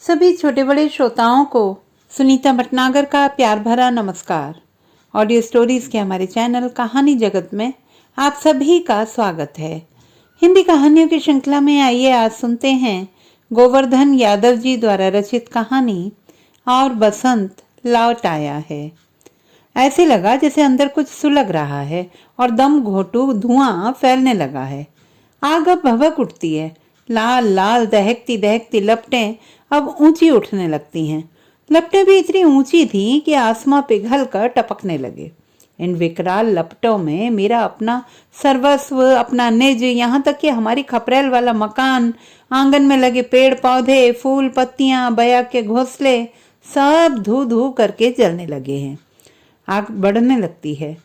सभी छोटे बड़े श्रोताओं को सुनीता भटनागर का प्यार भरा नमस्कार। ऑडियो स्टोरीज के हमारे चैनल कहानी जगत में आप सभी का स्वागत है। हिंदी कहानियों की श्रृंखला में आइए आज सुनते हैं गोवर्धन यादव जी द्वारा रचित कहानी और बसंत लौट आया है। ऐसे लगा जैसे अंदर कुछ सुलग रहा है और दम घोटू धुआं फैलने लगा है। आग अब भभक उठती है। लाल लाल दहकती दहकती लपटें अब ऊंची उठने लगती हैं। लपटें भी इतनी ऊंची थीं कि आसमां पिघल कर टपकने लगे। इन विकराल लपटों में मेरा अपना सर्वस्व, अपना निज, यहाँ तक कि हमारी खपरेल वाला मकान, आंगन में लगे पेड़ पौधे, फूल पत्तियां, बया के घोंसले सब धू धू करके जलने लगे हैं। आग बढ़ने लगती है।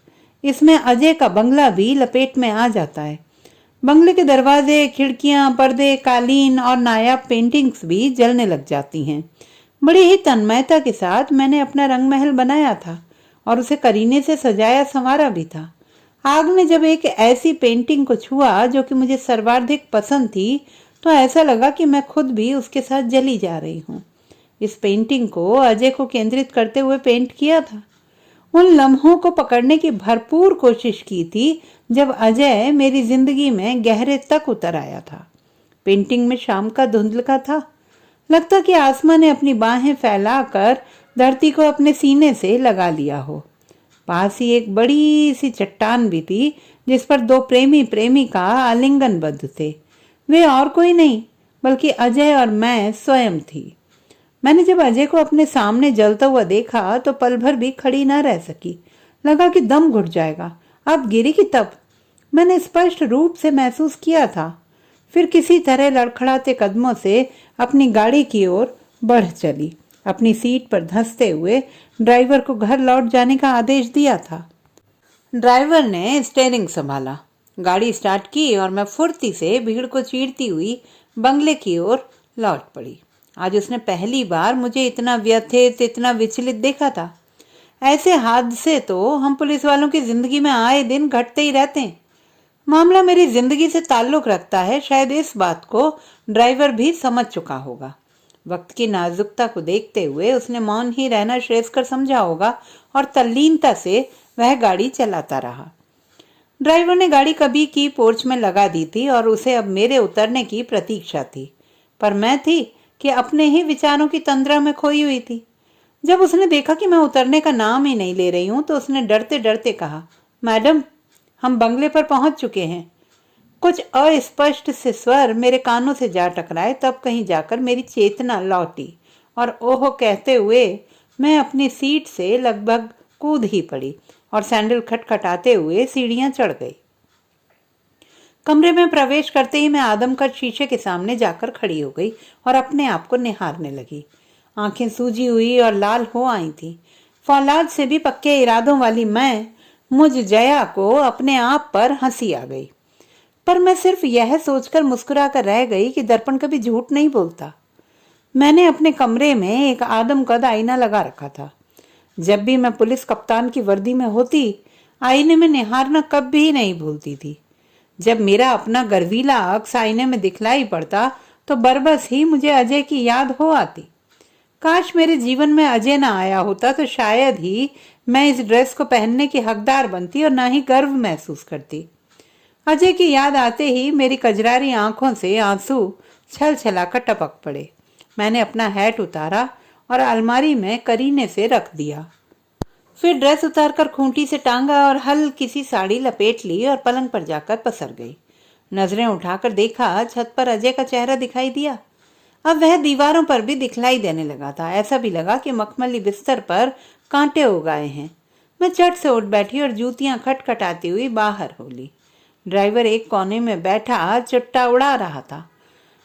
इसमें अजय का बंगला भी लपेट में आ जाता है। बंगले के दरवाजे, खिड़कियां, पर्दे, कालीन और नायाब पेंटिंग्स भी जलने लग जाती हैं। बड़ी ही तन्मयता के साथ मैंने अपना रंग महल बनाया था और उसे करीने से सजाया संवारा भी था। आग ने जब एक ऐसी पेंटिंग को छुआ जो कि मुझे सर्वाधिक पसंद थी, तो ऐसा लगा कि मैं खुद भी उसके साथ जली जा रही हूँ। इस पेंटिंग को अजय को केंद्रित करते हुए पेंट किया था। उन लम्हों को पकड़ने की भरपूर कोशिश की थी जब अजय मेरी जिंदगी में गहरे तक उतर आया था। पेंटिंग में शाम का धुंधलका था। लगता कि आसमां ने अपनी बाहें फैलाकर धरती को अपने सीने से लगा लिया हो। पास ही एक बड़ी सी चट्टान भी थी जिस पर दो प्रेमी प्रेमिका आलिंगनबद्ध थे। वे और कोई नहीं बल्कि अजय और मैं स्वयं थी। मैंने जब अजय को अपने सामने जलता हुआ देखा तो पल भर भी खड़ी न रह सकी। लगा कि दम घुट जाएगा। अब गिरेगी तब। मैंने स्पष्ट रूप से महसूस किया था। फिर किसी तरह लड़खड़ाते कदमों से अपनी गाड़ी की ओर बढ़ चली। अपनी सीट पर धंसते हुए ड्राइवर को घर लौट जाने का आदेश दिया था। ड्राइवर ने स्टीयरिंग संभाला, गाड़ी स्टार्ट की और मैं फुर्ती से भीड़ को चीरती हुई बंगले की ओर लौट पड़ी। आज उसने पहली बार मुझे इतना व्यथित, इतना विचलित देखा था। ऐसे हादसे तो हम पुलिस वालों की जिंदगी में आए दिन घटते ही रहते हैं। मामला मेरी जिंदगी से ताल्लुक रखता है, शायद इस बात को ड्राइवर भी समझ चुका होगा। वक्त की नाजुकता को देखते हुए उसने मौन ही रहना श्रेयस्कर समझा होगा और तल्लीनता से वह गाड़ी चलाता रहा। ड्राइवर ने गाड़ी कभी की पोर्च में लगा दी थी और उसे अब मेरे उतरने की प्रतीक्षा थी, पर मैं थी कि अपने ही विचारों की तंद्रा में खोई हुई थी। जब उसने देखा कि मैं उतरने का नाम ही नहीं ले रही हूं तो उसने डरते डरते कहा, मैडम, हम बंगले पर पहुंच चुके हैं। कुछ अस्पष्ट से स्वर मेरे कानों से जा टकराए, तब कहीं जाकर मेरी चेतना लौटी और ओह कहते हुए मैं अपनी सीट से लगभग कूद ही पड़ी और सैंडल खटखटाते हुए सीढ़ियां चढ़ गई। कमरे में प्रवेश करते ही मैं आदमकद शीशे के सामने जाकर खड़ी हो गई और अपने आप को निहारने लगी। आंखें सूजी हुई और लाल हो आई थी। फौलाद से भी पक्के इरादों वाली मैं, मुझ जया को अपने आप पर हंसी आ गई। पर मैं सिर्फ यह सोचकर मुस्कुरा कर रह गई कि दर्पण कभी झूठ नहीं बोलता। मैंने अपने कमरे में एक आदमकद आईना लगा रखा था। जब भी मैं पुलिस कप्तान की वर्दी में होती, आईने में निहारना कभी नहीं भूलती थी। जब मेरा अपना गर्वीला अक्स आईने में दिखलाई पड़ता तो बरबस ही मुझे अजय की याद हो आती। काश मेरे जीवन में अजय ना आया होता तो शायद ही मैं इस ड्रेस को पहनने की हकदार बनती और ना ही गर्व महसूस करती। अजय की याद आते ही मेरी कजरारी आंखों से आंसू छल छलाकर टपक पड़े। मैंने अपना हैट उतारा और अलमारी में करीने से रख दिया। फिर ड्रेस उतारकर खूंटी से टांगा और हल्की सी साड़ी लपेट ली और पलंग पर जाकर पसर गई। नजरें उठाकर देखा, छत पर अजय का चेहरा दिखाई दिया। अब वह दीवारों पर भी दिखलाई देने लगा था। ऐसा भी लगा कि मखमली बिस्तर पर कांटे उगाए हैं। मैं चट से उठ बैठी और जूतियां खटखटाती हुई बाहर हो ली। ड्राइवर एक कोने में बैठा चुट्टा उड़ा रहा था।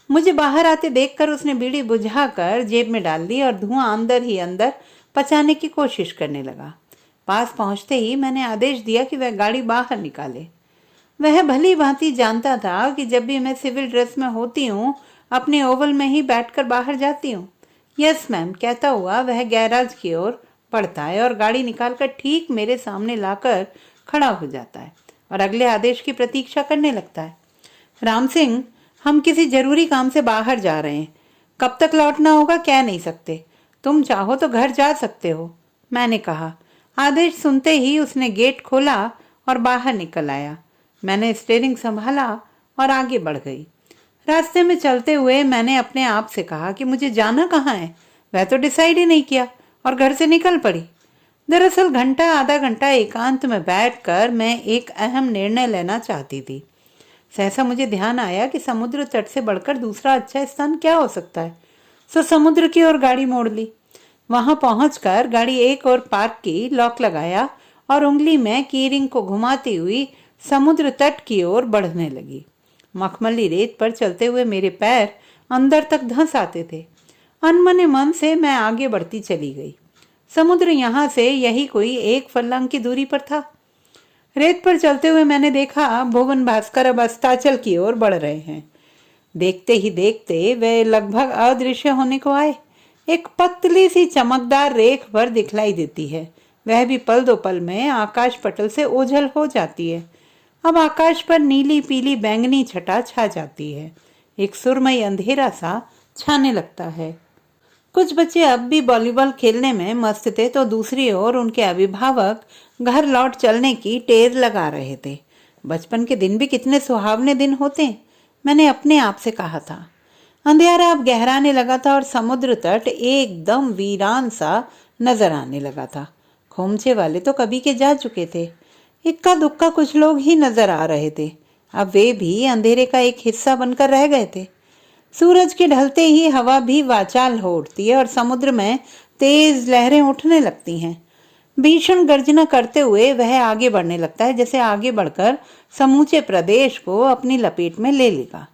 मुझे बाहर आते देखकर उसने बीड़ी बुझाकर जेब में डाल दी और धुआं अंदर ही अंदर पचाने की कोशिश करने लगा। पास पहुंचते ही मैंने आदेश दिया कि वह गाड़ी बाहर निकाले। वह भली भांति जानता था कि जब भी मैं सिविल ड्रेस में होती हूँ, अपने ओवल में ही बैठकर बाहर जाती हूँ। यस मैम कहता हुआ वह गैराज की ओर बढ़ता है और गाड़ी निकालकर ठीक मेरे सामने लाकर खड़ा हो जाता है और अगले आदेश की प्रतीक्षा करने लगता है। राम सिंह, हम किसी जरूरी काम से बाहर जा रहे हैं। कब तक लौटना होगा कह नहीं सकते, तुम चाहो तो घर जा सकते हो, मैंने कहा। आदेश सुनते ही उसने गेट खोला और बाहर निकल आया। मैंने स्टीयरिंग संभाला और आगे बढ़ गई। रास्ते में चलते हुए मैंने अपने आप से कहा कि मुझे जाना कहाँ है, वह तो डिसाइड ही नहीं किया और घर से निकल पड़ी। दरअसल घंटा आधा घंटा एकांत में बैठकर मैं एक अहम निर्णय लेना चाहती थी। सहसा मुझे ध्यान आया कि समुद्र तट से बढ़कर दूसरा अच्छा स्थान क्या हो सकता है। सो समुद्र की ओर गाड़ी मोड़ ली। वहां पहुंचकर गाड़ी एक और पार्क की, लॉक लगाया और उंगली में कीरिंग को घुमाती हुई समुद्र तट की ओर बढ़ने लगी। मखमली रेत पर चलते हुए मेरे पैर अंदर तक धंस आते थे। अनमने मन से मैं आगे बढ़ती चली गई। समुद्र यहाँ से यही कोई एक फर्लांग की दूरी पर था। रेत पर चलते हुए मैंने देखा भुवन भास्कर अब अस्ताचल की ओर बढ़ रहे हैं। देखते ही देखते वे लगभग अदृश्य होने को आए। एक पतली सी चमकदार रेख भर दिखलाई देती है, वह भी पल दो पल में आकाश पटल से ओझल हो जाती है। अब आकाश पर नीली पीली बैंगनी छटा छा जाती है। एक सुरमई अंधेरा सा छाने लगता है। कुछ बच्चे अब भी वॉलीबॉल खेलने में मस्त थे तो दूसरी ओर उनके अभिभावक घर लौट चलने की टेर लगा रहे थे। बचपन के दिन भी कितने सुहावने दिन होते, मैंने अपने आप से कहा था। अंधेरा अब गहराने लगा था और समुद्र तट एकदम वीरान सा नजर आने लगा था। खोमचे वाले तो कभी के जा चुके थे, इक्का दुक्का कुछ लोग ही नजर आ रहे थे। अब वे भी अंधेरे का एक हिस्सा बनकर रह गए थे। सूरज के ढलते ही हवा भी वाचाल हो उठती है और समुद्र में तेज लहरें उठने लगती हैं। भीषण गर्जना करते हुए वह आगे बढ़ने लगता है, जैसे आगे बढ़कर समूचे प्रदेश को अपनी लपेट में ले लेगा।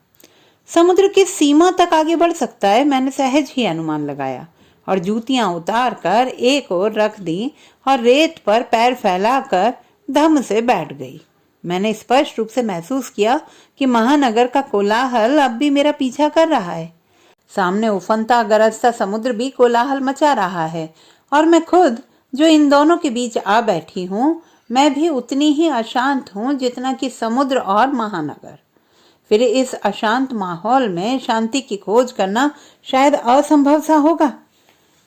समुद्र किस सीमा तक आगे बढ़ सकता है मैंने सहज ही अनुमान लगाया और जूतियां उतार कर एक ओर रख दी और रेत पर पैर फैलाकर धम से बैठ गई। मैंने स्पष्ट रूप से महसूस किया कि महानगर का कोलाहल अब भी मेरा पीछा कर रहा है। सामने उफनता गरजता समुद्र भी कोलाहल मचा रहा है और मैं खुद जो इन दोनों के बीच आ बैठी हूँ, मैं भी उतनी ही अशांत हूँ जितना कि समुद्र और महानगर। फिर इस अशांत माहौल में शांति की खोज करना शायद असंभव सा होगा।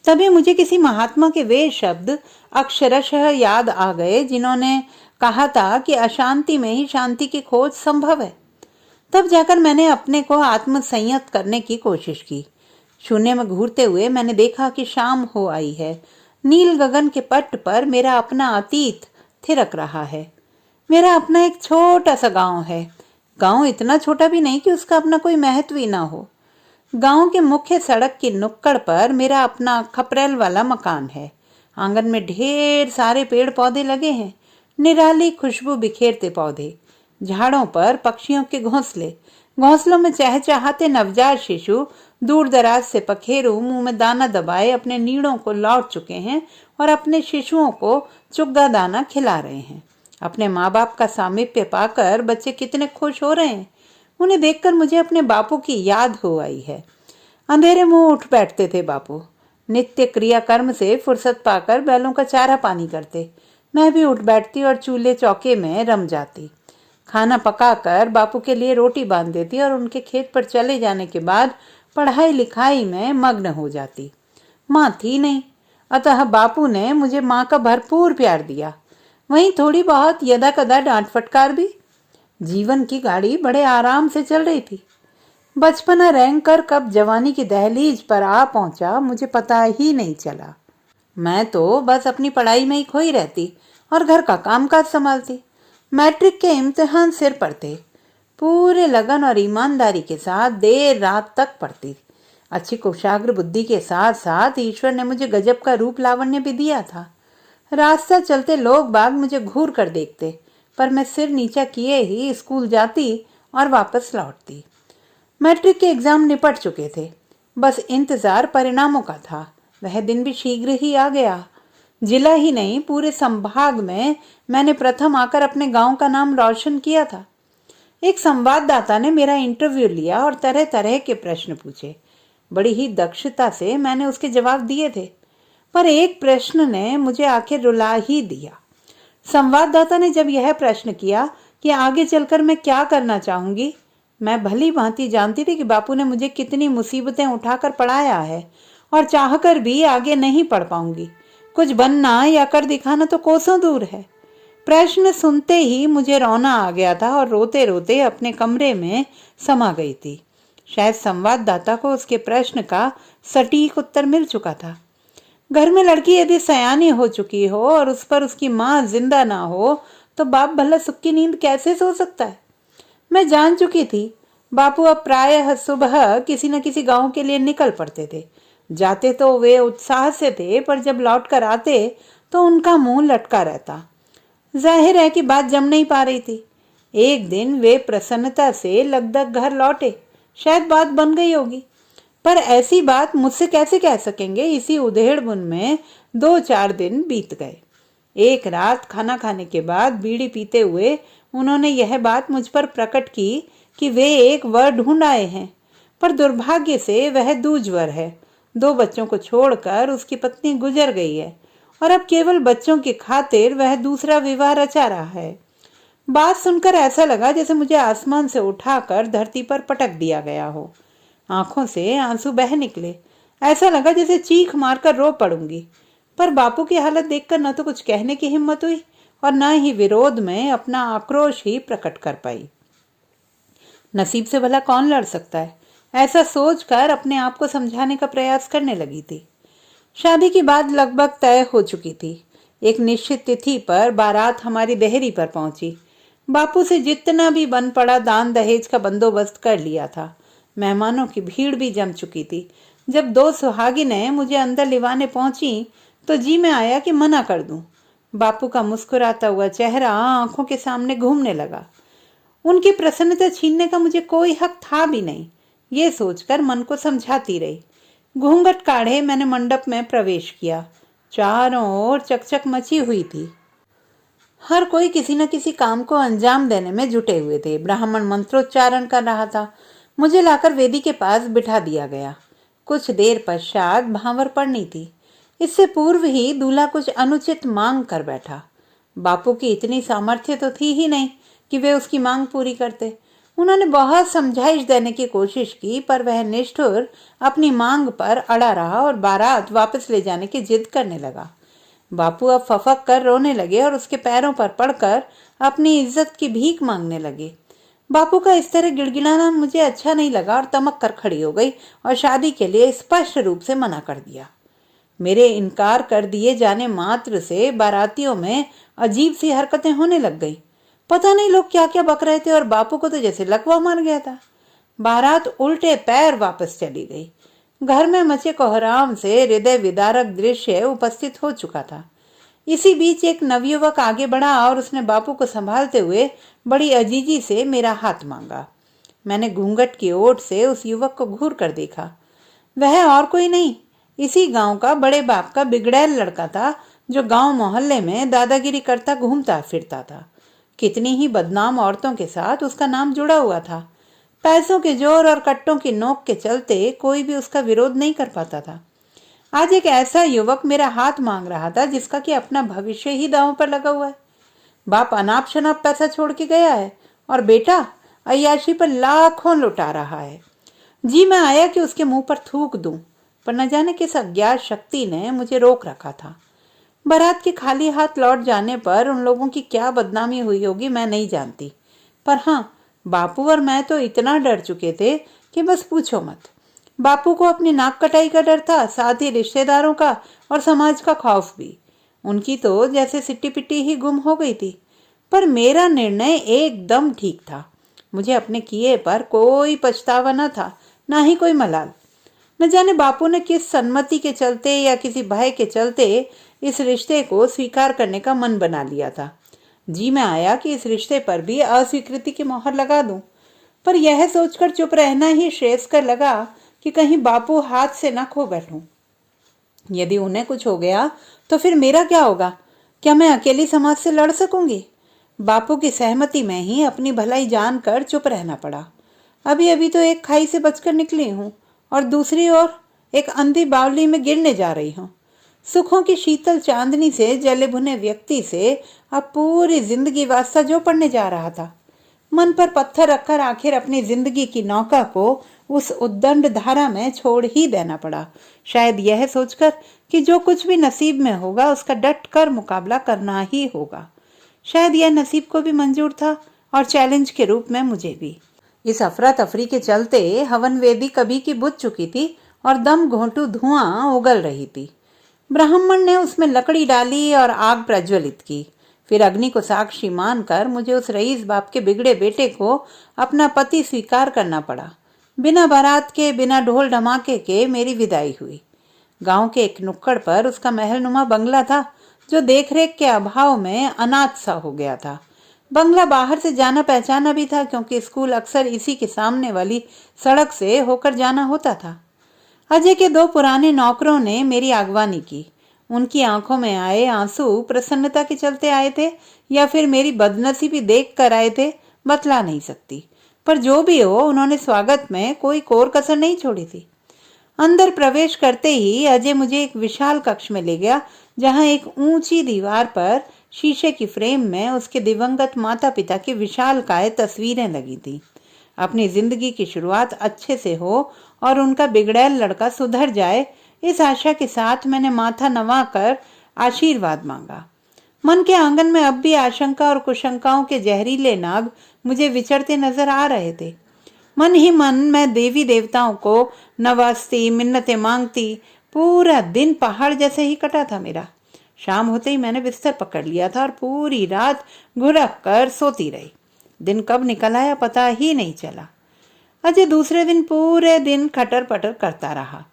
तभी मुझे किसी महात्मा के वे शब्द अक्षरशः याद आ गए जिन्होंने कहा था कि अशांति में ही शांति की खोज संभव है। तब जाकर मैंने अपने को आत्मसंयत करने की कोशिश की। शून्य में घूरते हुए मैंने देखा कि शाम हो आई है। नील गगन के पट पर मेरा अपना अतीत थिरक रहा है। मेरा अपना एक छोटा सा गांव है। गांव इतना छोटा भी नहीं कि उसका अपना कोई महत्व ही ना हो। गांव के मुख्य सड़क की नुक्कड़ पर मेरा अपना खपरेल वाला मकान है। आंगन में ढेर सारे पेड़ पौधे लगे हैं, निराली खुशबू बिखेरते पौधे। झाड़ों पर पक्षियों के घोंसले, घोंसलों में चहचहाते नवजात शिशु दूर दराज से पखेरु मुंह में दाना दबाए अपने नीड़ों को लौट चुके हैं और अपने शिशुओं को चुग्गा दाना खिला रहे हैं। अपने माँ बाप का सामीप्य पाकर बच्चे कितने खुश हो रहे हैं। उन्हें देखकर मुझे अपने बापू की याद हो आई है। अंधेरे मुंह उठ बैठते थे बापू। नित्य क्रिया कर्म से फुर्सत पाकर बैलों का चारा पानी करते। मैं भी उठ बैठती और चूल्हे चौके में रम जाती। खाना पकाकर बापू के लिए रोटी बांध देती और उनके खेत पर चले जाने के बाद पढ़ाई लिखाई में मग्न हो जाती। माँ थी नहीं, अतः बापू ने मुझे माँ का भरपूर प्यार दिया। वहीं थोड़ी बहुत यदा कदा डांट फटकार भी। जीवन की गाड़ी बड़े आराम से चल रही थी। बचपना रेंग कर कब जवानी की दहलीज पर आ पहुंचा मुझे पता ही नहीं चला। मैं तो बस अपनी पढ़ाई में ही खोई रहती और घर का कामकाज संभालती। मैट्रिक के इम्तिहान सिर पर थे। पूरे लगन और ईमानदारी के साथ देर रात तक पढ़ती। अच्छी कुशाग्र बुद्धि के साथ साथ ईश्वर ने मुझे गजब का रूप लावण्य भी दिया था। रास्ता चलते लोग बाग मुझे घूर कर देखते, पर मैं सिर नीचा किए ही स्कूल जाती और वापस लौटती। मैट्रिक के एग्जाम निपट चुके थे, बस इंतजार परिणामों का था। वह दिन भी शीघ्र ही आ गया। जिला ही नहीं, पूरे संभाग में मैंने प्रथम आकर अपने गांव का नाम रोशन किया था। एक संवाददाता ने मेरा इंटरव्यू लिया और तरह तरह के प्रश्न पूछे। बड़ी ही दक्षता से मैंने उसके जवाब दिए थे, पर एक प्रश्न ने मुझे आखिर रुला ही दिया। संवाददाता ने जब यह प्रश्न किया कि आगे चलकर मैं क्या करना चाहूंगी, मैं भली भांति जानती थी कि बापू ने मुझे कितनी मुसीबतें उठाकर पढ़ाया है और चाहकर भी आगे नहीं पढ़ पाऊंगी। कुछ बनना या कर दिखाना तो कोसों दूर है। प्रश्न सुनते ही मुझे रोना आ गया था और रोते रोते अपने कमरे में समा गई थी। शायद संवाददाता को उसके प्रश्न का सटीक उत्तर मिल चुका था। घर में लड़की यदि सयानी हो चुकी हो और उस पर उसकी माँ जिंदा ना हो तो बाप भला सुख की नींद कैसे सो सकता है। मैं जान चुकी थी बापू अब प्रायः सुबह किसी न किसी गांव के लिए निकल पड़ते थे। जाते तो वे उत्साह से थे, पर जब लौट कर आते तो उनका मुंह लटका रहता। जाहिर है कि बात जम नहीं पा रही थी। एक दिन वे प्रसन्नता से लगभग घर लौटे। शायद बात बन गई होगी, पर ऐसी बात मुझसे कैसे कह सकेंगे। इसी उधेड़बुन में 2-4 दिन बीत गए। एक रात खाना खाने के बाद बीड़ी पीते हुए उन्होंने यह बात मुझ पर प्रकट की कि वे एक वर ढूंढ आए हैं, पर दुर्भाग्य से वह दूजवर है। 2 बच्चों को छोड़कर उसकी पत्नी गुजर गई है और अब केवल बच्चों की खातिर वह दूसरा विवाह रचा रहा है। बात सुनकर ऐसा लगा जैसे मुझे आसमान से उठाकर धरती पर पटक दिया गया हो। आंखों से आंसू बह निकले। ऐसा लगा जैसे चीख मारकर रो पड़ूंगी, पर बापू की हालत देखकर न तो कुछ कहने की हिम्मत हुई और न ही विरोध में अपना आक्रोश ही प्रकट कर पाई। नसीब से भला कौन लड़ सकता है, ऐसा सोचकर अपने आप को समझाने का प्रयास करने लगी थी। शादी की बात लगभग तय हो चुकी थी। एक निश्चित तिथि पर बारात हमारी देहरी पर पहुंची। बापू से जितना भी बन पड़ा दान दहेज का बंदोबस्त कर लिया था। मेहमानों की भीड़ भी जम चुकी थी। जब 2 सुहागिनें मुझे अंदर लिवाने पहुंची तो जी में आया कि मना कर दूं। बापू का मुस्कुराता हुआ चेहरा आंखों के सामने घूमने लगा। उनकी प्रसन्नता छीनने का मुझे कोई हक था भी नहीं, ये सोचकर मन को समझाती रही। घूंघट काढ़े मैंने मंडप में प्रवेश किया। चारों ओर चकचक मची हुई थी। हर कोई किसी न किसी काम को अंजाम देने में जुटे हुए थे। ब्राह्मण मंत्रोच्चारण कर रहा था। मुझे लाकर वेदी के पास बिठा दिया गया। कुछ देर पश्चात भांवर पड़नी थी। इससे पूर्व ही दूल्हा कुछ अनुचित मांग कर बैठा। बापू की इतनी सामर्थ्य तो थी ही नहीं कि वे उसकी मांग पूरी करते। उन्होंने बहुत समझाइश देने की कोशिश की, पर वह निष्ठुर अपनी मांग पर अड़ा रहा और बारात वापस ले जाने की जिद करने लगा। बापू अब फफक कर रोने लगे और उसके पैरों पर पड़कर अपनी इज्जत की भीख मांगने लगे। बापू का इस तरह गिड़गिड़ाना मुझे अच्छा नहीं लगा और तमक कर खड़ी हो गई और शादी के लिए स्पष्ट रूप से मना कर दिया। मेरे इनकार कर दिए जाने मात्र से बारातियों में अजीब सी हरकतें होने लग गई। पता नहीं लोग क्या क्या बक रहे थे और बापू को तो जैसे लकवा मार गया था। बारात उल्टे पैर वापस चली गई। घर में मचे कोहराम से हृदय विदारक दृश्य उपस्थित हो चुका था। इसी बीच एक नवयुवक आगे बढ़ा और उसने बापू को संभालते हुए बड़ी अजीजी से मेरा हाथ मांगा। मैंने घूंघट की ओट से उस युवक को घूर कर देखा। वह और कोई नहीं, इसी गांव का बड़े बाप का बिगड़ैल लड़का था, जो गांव मोहल्ले में दादागिरी करता घूमता फिरता था। कितनी ही बदनाम औरतों के साथ उसका नाम जुड़ा हुआ था। पैसों के जोर और कट्टों की नोक के चलते कोई भी उसका विरोध नहीं कर पाता था। आज एक ऐसा युवक मेरा हाथ मांग रहा था जिसका कि अपना भविष्य ही दांव पर लगा हुआ है। बाप अनाप शनाप पैसा छोड़ के गया है और बेटा अय्याशी पर लाखों लुटा रहा है। जी मैं आया कि उसके मुंह पर थूक दूं, पर न जाने किस अज्ञात शक्ति ने मुझे रोक रखा था। बारात के खाली हाथ लौट जाने पर उन लोगों की क्या बदनामी हुई होगी मैं नहीं जानती, पर हाँ, बापू और मैं तो इतना डर चुके थे कि बस पूछो मत। बापू को अपनी नाक कटाई का डर था, साथ ही रिश्तेदारों का और समाज का खौफ भी। उनकी तो जैसे सिट्टी पिट्टी ही गुम हो गई थी। पर मेरा निर्णय एकदम ठीक था। मुझे अपने किए पर कोई पछतावा न था, ना ही कोई मलाल। न जाने बापू ने किस सम्मति के चलते या किसी भय के चलते इस रिश्ते को स्वीकार करने का मन बना लिया था। जी मैं आया कि इस रिश्ते पर भी अस्वीकृति की मोहर लगा दूं, पर यह सोचकर चुप रहना ही श्रेयस्कर लगा कि कहीं बापू हाथ से न खो बैठूं। यदि उन्हें कुछ हो गया तो फिर मेरा क्या होगा? क्या मैं अकेली समाज से लड़ सकूंगी? बापू की सहमति में ही अपनी भलाई जानकर चुप रहना पड़ा। अभी अभी तो एक खाई से बचकर निकली हूं और दूसरी ओर एक अंधी बावली में गिरने जा रही हूं। सुखों की शीतल चांदनी से जले भुने व्यक्ति से अब पूरी जिंदगी वास्ता जो पड़ने जा रहा था। मन पर पत्थर रखकर आखिर अपनी जिंदगी की नौका को उस उद्दंड धारा में छोड़ ही देना पड़ा, शायद यह सोचकर कि जो कुछ भी नसीब में होगा उसका डट कर मुकाबला करना ही होगा। शायद यह नसीब को भी मंजूर था और चैलेंज के रूप में मुझे भी। इस अफरा तफरी के चलते हवन वेदी कभी की बुझ चुकी थी और दम घोंटू धुआं उगल रही थी। ब्राह्मण ने उसमें लकड़ी डाली और आग प्रज्वलित की। फिर अग्नि को साक्षी मानकर मुझे उस रईस बाप के बिगड़े बेटे को अपना पति स्वीकार करना पड़ा। बिना बारात के, बिना ढोल ढमाके के मेरी विदाई हुई। गांव के एक नुक्कड़ पर उसका महलनुमा बंगला था, जो देखरेख के अभाव में अनाथ सा हो गया था। बंगला बाहर से जाना पहचाना भी था, क्योंकि स्कूल अक्सर इसी के सामने वाली सड़क से होकर जाना होता था। अजय के 2 पुराने नौकरों ने मेरी आगवानी की। उनकी आंखों में आए आंसू प्रसन्नता के चलते आए थे या फिर मेरी बदनसीबी देख कर आए थे, बतला नहीं सकती। पर जो भी हो, उन्होंने स्वागत में कोई कोर कसर नहीं छोड़ी थी। अंदर प्रवेश करते ही अजय मुझे एक विशाल कक्ष में ले गया, जहां एक ऊंची दीवार पर शीशे की फ्रेम में उसके दिवंगत माता पिता की विशालकाय तस्वीरें लगी थी। अपनी जिंदगी की शुरुआत अच्छे से हो और उनका बिगड़ैल लड़का सुधर जाए, इस आशा के साथ मैंने माथा नवाकर आशीर्वाद मांगा। मन के आंगन में अब भी आशंका और कुशंकाओं के जहरीले नाग मुझे विचरते नजर आ रहे थे। मन ही मन मैं देवी देवताओं को नवाजती, मिन्नतें मांगती। पूरा दिन पहाड़ जैसे ही कटा था मेरा। शाम होते ही मैंने बिस्तर पकड़ लिया था और पूरी रात घुड़क कर सोती रही। दिन कब निकल आया पता ही नहीं चला। अजय दूसरे दिन पूरे दिन खटर पटर करता रहा,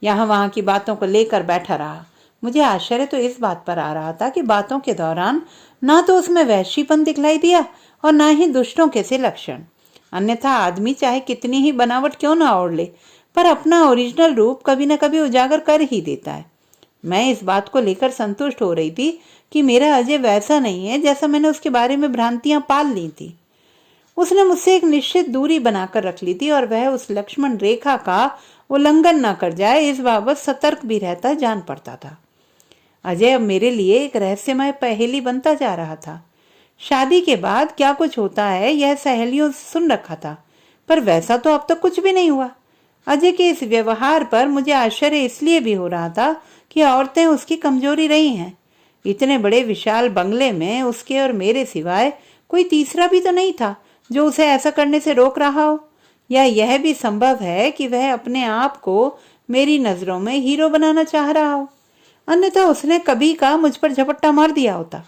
यहाँ वहां की बातों को लेकर बैठा रहा। मुझे आश्चर्य तो इस बात पर आ रहा था कि बातों के दौरान ना तो उसमें वैश्यपन दिखलाई दिया और ना ही दुष्टों के से लक्षण। अन्यथा आदमी चाहे कितनी ही बनावट क्यों ना ओढ़ ले, पर अपना ओरिजिनल रूप कभी न कभी उजागर कर ही देता है। मैं इस बात को लेकर संतुष्ट हो रही थी कि मेरा अजय वैसा नहीं है जैसा मैंने उसके बारे में भ्रांतियां पाल ली थी। उसने मुझसे एक निश्चित दूरी बनाकर रख ली थी और वह उस लक्ष्मण रेखा का उल्लंघन न कर जाए, इस बाबत सतर्क भी रहता जान पड़ता था। अजय अब मेरे लिए एक रहस्यमय पहेली बनता जा रहा था। शादी के बाद क्या कुछ होता है यह सहेलियों से सुन रखा था, पर वैसा तो अब तक कुछ भी नहीं हुआ। अजय के इस व्यवहार पर मुझे आश्चर्य इसलिए भी हो रहा था कि औरतें उसकी कमजोरी रही हैं। इतने बड़े विशाल बंगले में उसके और मेरे सिवाय कोई तीसरा भी तो नहीं था जो उसे ऐसा करने से रोक रहा हो। या यह भी संभव है कि वह अपने आप को मेरी नजरों में हीरो बनाना चाह रहा हो, अन्यथा उसने कभी का मुझ पर झपट्टा मार दिया होता।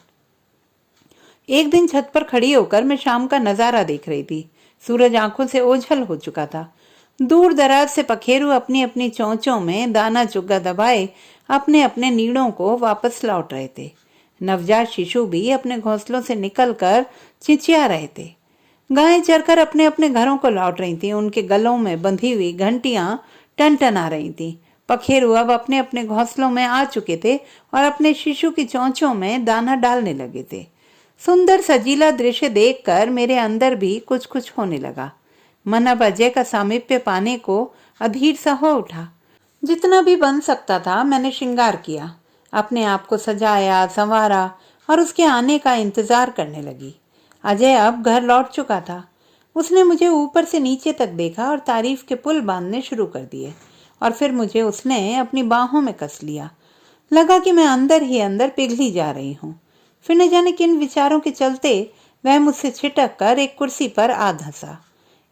एक दिन छत पर खड़ी होकर मैं शाम का नजारा देख रही थी। सूरज आंखों से ओझल हो चुका था। दूर दराज से पखेरु अपनी अपनी चोंचों में दाना चुग्गा दबाए अपने अपने नीड़ों को वापस लौट रहे थे। नवजात शिशु भी अपने घोंसलों से निकलकर चिंचिया रहे थे। गायें चरकर अपने अपने घरों को लौट रही थीं। उनके गलों में बंधी हुई घंटियां टनटना रही थीं। पखेरु अब अपने अपने घोंसलों में आ चुके थे और अपने शिशु की चोंचों में दाना डालने लगे थे। सुंदर सजीला दृश्य देखकर मेरे अंदर भी कुछ कुछ होने लगा। मन अब अजय का सामीप्य पाने को अधीर सा हो उठा। जितना भी बन सकता था मैंने श्रृंगार किया, अपने आप को सजाया संवारा और उसके आने का इंतजार करने लगी। अजय अब घर लौट चुका था। उसने मुझे ऊपर से नीचे तक देखा और तारीफ के पुल बांधने शुरू कर दिए, और फिर मुझे उसने अपनी बाहों में कस लिया। लगा कि मैं अंदर ही अंदर पिघली जा रही हूँ। फिर न जाने किन विचारों के चलते वह मुझसे छिटक कर एक कुर्सी पर आ धंसा।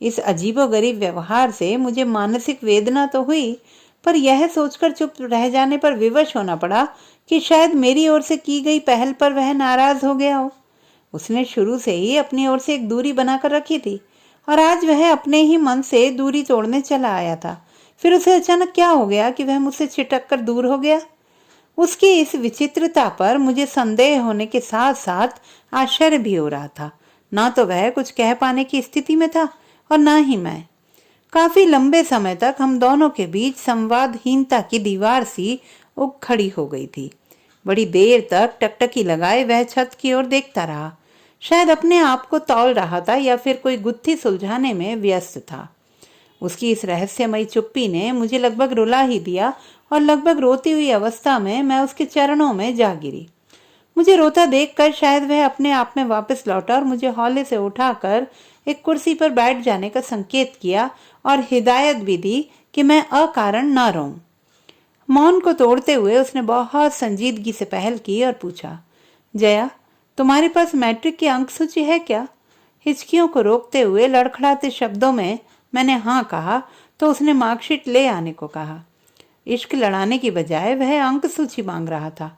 इस अजीबोगरीब व्यवहार से मुझे मानसिक वेदना तो हुई, पर यह सोचकर चुप रह जाने पर विवश होना पड़ा कि शायद मेरी ओर से की गई पहल पर वह नाराज हो गया हो। उसने शुरू से ही अपनी ओर से एक दूरी बनाकर रखी थी और आज वह अपने ही मन से दूरी तोड़ने चला आया था। फिर उसे अचानक क्या हो गया कि वह मुझसे छिटक कर दूर हो गया। उसकी इस विचित्रता पर मुझे संदेह होने के साथ साथ आश्चर्य भी हो रहा था। ना तो वह कुछ कह पाने की स्थिति में था और ना ही मैं। काफी लंबे समय तक हम दोनों के बीच संवादहीनता की दीवार सी उग खड़ी हो गई थी। बड़ी देर तक टकटकी लगाए वह छत की ओर देखता रहा। शायद अपने आप को तौल रहा था या फिर कोई गुत्थी सुलझाने में व्यस्त था। उसकी इस रहस्यमयी चुप्पी ने मुझे लगभग रुला ही दिया और लगभग रोती हुई अवस्था में मैं उसके चरणों में जा गिरी। मुझे रोता देखकर शायद वह अपने आप में वापस लौटा और मुझे हौले से उठाकर एक कुर्सी पर बैठ जाने का संकेत किया और हिदायत भी दी कि मैं अकारण न रोऊं। मौन को तोड़ते हुए उसने बहुत संजीदगी से पहल की और पूछा, जया, तुम्हारे पास मैट्रिक की अंक सूची है क्या? हिचकियों को रोकते हुए लड़खड़ाते शब्दों में मैंने हाँ कहा तो उसने मार्कशीट ले आने को कहा। इश्क लड़ाने की बजाय वह अंक सूची मांग रहा था।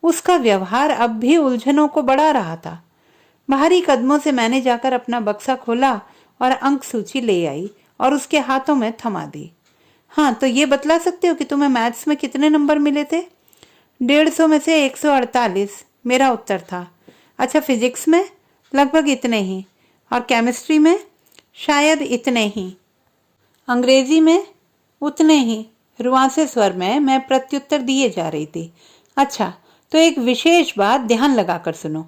उसका व्यवहार अब भी उलझनों को बढ़ा रहा था। भारी कदमों से मैंने जाकर अपना बक्सा खोला और अंक सूची ले आई और उसके हाथों में थमा दी। हाँ, तो ये बतला सकते हो कि तुम्हें मैथ्स में कितने नंबर मिले थे? 150 में से 148 मेरा उत्तर था। अच्छा, फिजिक्स में? लगभग इतने ही। और केमिस्ट्री में? शायद इतने ही। अंग्रेजी में? उतने ही। रुआंसे स्वर में मैं प्रत्युत्तर दिए जा रही थी। अच्छा, तो एक विशेष बात ध्यान लगाकर सुनो।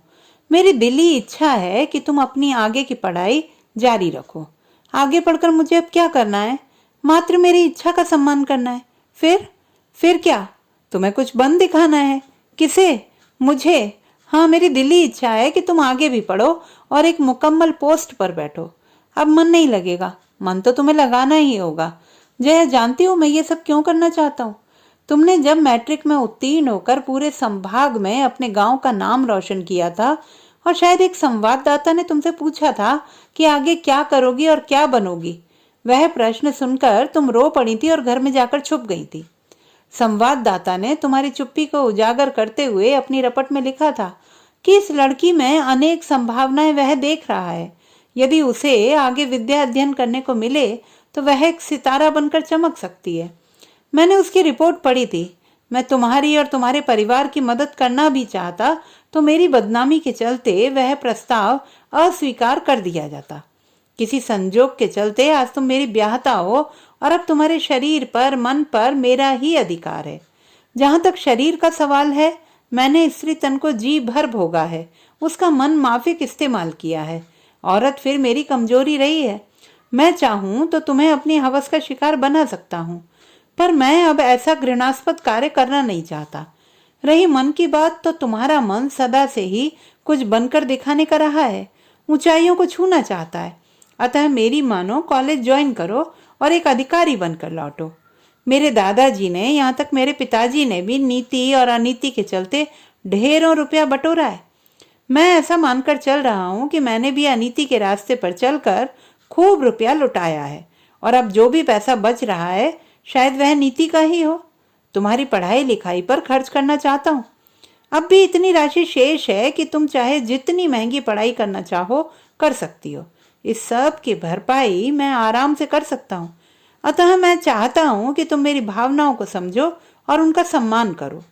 मेरी दिली इच्छा है कि तुम अपनी आगे की पढ़ाई जारी रखो। आगे पढ़कर मुझे अब क्या करना है? मात्र मेरी इच्छा का सम्मान करना है। फिर क्या? तुम्हें कुछ बन दिखाना है। किसे? मुझे। हाँ, मेरी दिली इच्छा है कि तुम आगे भी पढ़ो और एक मुकम्मल पोस्ट पर बैठो। अब मन नहीं लगेगा। मन तो तुम्हें लगाना ही होगा। जया, जानती हो मैं ये सब क्यों करना चाहता हूँ? तुमने जब मैट्रिक में उत्तीर्ण होकर पूरे संभाग में अपने गांव का नाम रोशन किया था और शायद एक संवाददाता ने तुमसे पूछा था कि आगे क्या करोगी और क्या बनोगी, वह प्रश्न सुनकर तुम रो पड़ी थी और घर में जाकर छुप गई थी। संवाददाता ने तुम्हारी चुप्पी को उजागर करते हुए अपनी रपट में लिखा था कि इस लड़की में अनेक संभावनाएं वह देख रहा है। यदि उसे आगे विद्या अध्ययन करने को मिले तो वह एक सितारा बनकर चमक सकती है। मैंने उसकी रिपोर्ट पढ़ी थी। मैं तुम्हारी और तुम्हारे परिवार की मदद करना भी चाहता तो मेरी बदनामी के चलते वह प्रस्ताव अस्वीकार कर दिया जाता। किसी संजोग के चलते आज तुम मेरी ब्याहता हो और अब तुम्हारे शरीर पर, मन पर मेरा ही अधिकार है। जहां तक शरीर का सवाल है, मैंने स्त्री तन को जी भर भोगा है, उसका मन माफिक इस्तेमाल किया है। औरत फिर मेरी कमजोरी रही है। मैं चाहूं तो तुम्हें अपनी हवस का शिकार बना सकता हूं, पर मैं अब ऐसा घृणास्पद कार्य करना नहीं चाहता। रही मन की बात, तो तुम्हारा मन सदा से ही कुछ बनकर दिखाने का रहा है, ऊंचाइयों को छूना चाहता है। अतः मेरी मानो कॉलेज ज्वाइन करो और एक अधिकारी बनकर लौटो। मेरे दादाजी ने, यहाँ तक मेरे पिताजी ने भी नीति और अनीति के चलते ढेरों रुपया बटोरा है। मैं ऐसा मानकर चल रहा हूँ कि मैंने भी अनीति के रास्ते पर चलकर खूब रुपया लुटाया है और अब जो भी पैसा बच रहा है शायद वह नीति का ही हो। तुम्हारी पढ़ाई लिखाई पर खर्च करना चाहता हूँ। अब भी इतनी राशि शेष है कि तुम चाहे जितनी महंगी पढ़ाई करना चाहो कर सकती हो। इस सब की भरपाई मैं आराम से कर सकता हूँ। अतः मैं चाहता हूँ कि तुम मेरी भावनाओं को समझो और उनका सम्मान करो।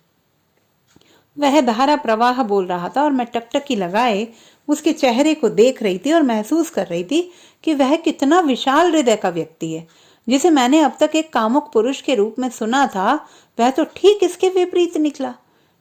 वह धारा प्रवाह बोल रहा था और मैं टकटकी लगाए उसके चेहरे को देख रही थी और महसूस कर रही थी कि वह कितना विशाल हृदय का व्यक्ति है। जिसे मैंने अब तक एक कामुक पुरुष के रूप में सुना था, वह तो ठीक इसके विपरीत निकला।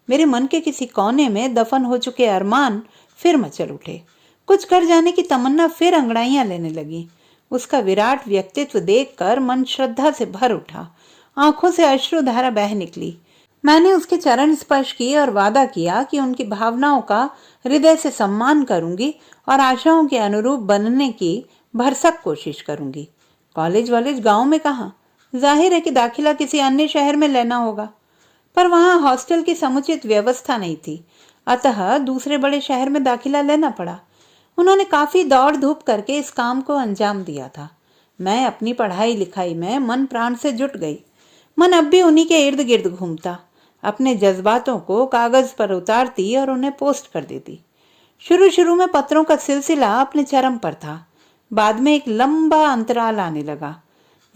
मेरे मन के किसी कोने में दफन हो चुके अरमान फिर मचल उठे। कुछ कर जाने की तमन्ना फिर अंगड़ाइयां लेने लगी। उसका विराट व्यक्तित्व देखकर मन श्रद्धा से भर उठा। आंखों से अश्रुधारा बह निकली। मैंने उसके चरण स्पर्श किए और वादा किया कि उनकी भावनाओं का हृदय से सम्मान करूंगी और आशाओं के अनुरूप बनने की भरसक कोशिश करूंगी। कॉलेज वॉलेज गांव में कहाँ? जाहिर है कि दाखिला किसी अन्य शहर में लेना होगा, पर वहां हॉस्टल की समुचित व्यवस्था नहीं थी। अतः दूसरे बड़े शहर में दाखिला लेना पड़ा। उन्होंने काफी दौड़ धूप करके इस काम को अंजाम दिया था। मैं अपनी पढ़ाई लिखाई में मन प्राण से जुट गई। मन अब भी उन्हीं के इर्द गिर्द घूमता। अपने जज्बातों को कागज पर उतारती और उन्हें पोस्ट कर देती। शुरू में पत्रों का सिलसिला अपने चरम पर था। बाद में एक लंबा अंतराल आने लगा।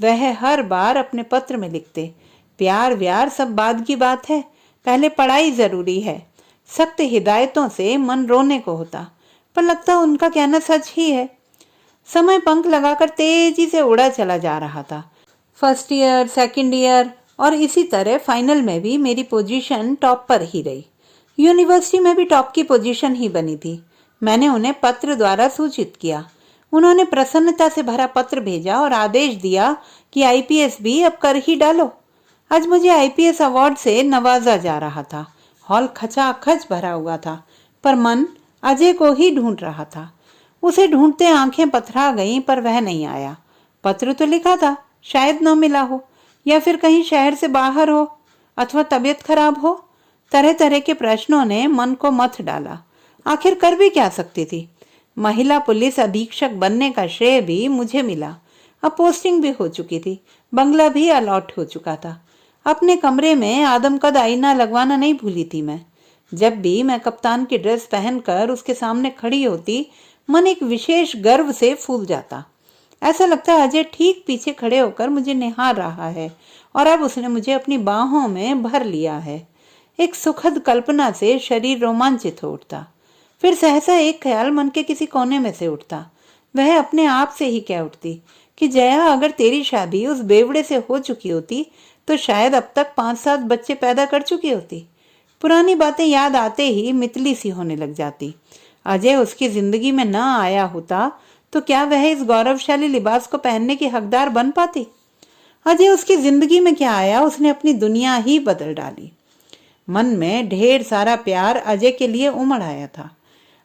वह हर बार अपने पत्र में लिखते, प्यार व्यार सब बाद की बात है, पहले पढ़ाई जरूरी है। सख्त हिदायतों से मन रोने को होता, पर लगता उनका कहना सच ही है। समय पंख लगाकर तेजी से उड़ा चला जा रहा था। फर्स्ट ईयर, सेकंड ईयर और इसी तरह फाइनल में भी मेरी पोजीशन टॉप पर ही रही। यूनिवर्सिटी में भी टॉप की पोजीशन ही बनी थी। मैंने उन्हें पत्र द्वारा सूचित किया। उन्होंने प्रसन्नता से भरा पत्र भेजा और आदेश दिया कि आईपीएस भी अब कर ही डालो। आज मुझे आईपीएस अवार्ड से नवाजा जा रहा था। हॉल खचाखच भरा हुआ था, पर मन अजय को ही ढूंढ रहा था। उसे ढूंढते आंखें पथरा गईं, पर वह नहीं आया। पत्र तो लिखा था, शायद न मिला हो, या फिर कहीं शहर से बाहर हो, अथवा तबीयत खराब हो। तरह तरह के प्रश्नों ने मन को मथ डाला। आखिर कर भी क्या सकती थी? महिला पुलिस अधीक्षक बनने का श्रेय भी मुझे मिला। अब पोस्टिंग भी हो चुकी थी, बंगला भी अलॉट हो चुका था। अपने कमरे में आदमकद आईना लगवाना नहीं भूली थी मैं। जब भी मैं कप्तान की ड्रेस पहनकर उसके सामने खड़ी होती, मन एक विशेष गर्व से फूल जाता। ऐसा लगता अजय ठीक पीछे खड़े होकर मुझे निहार रहा है और अब उसने मुझे अपनी बाहों में भर लिया है। एक सुखद कल्पना से शरीर रोमांचित हो उठता। फिर सहसा एक ख्याल मन के किसी कोने में से उठता। वह अपने आप से ही कह उठती कि जया, अगर तेरी शादी उस बेवड़े से हो चुकी होती तो शायद अब तक 5-7 बच्चे पैदा कर चुकी होती। पुरानी बातें याद आते ही मितली सी होने लग जाती। अजय उसकी जिंदगी में न आया होता तो क्या वह इस गौरवशाली लिबास को पहनने की हकदार बन पाती? अजय उसकी जिंदगी में क्या आया, उसने अपनी दुनिया ही बदल डाली। मन में ढेर सारा प्यार अजय के लिए उमड़ आया था।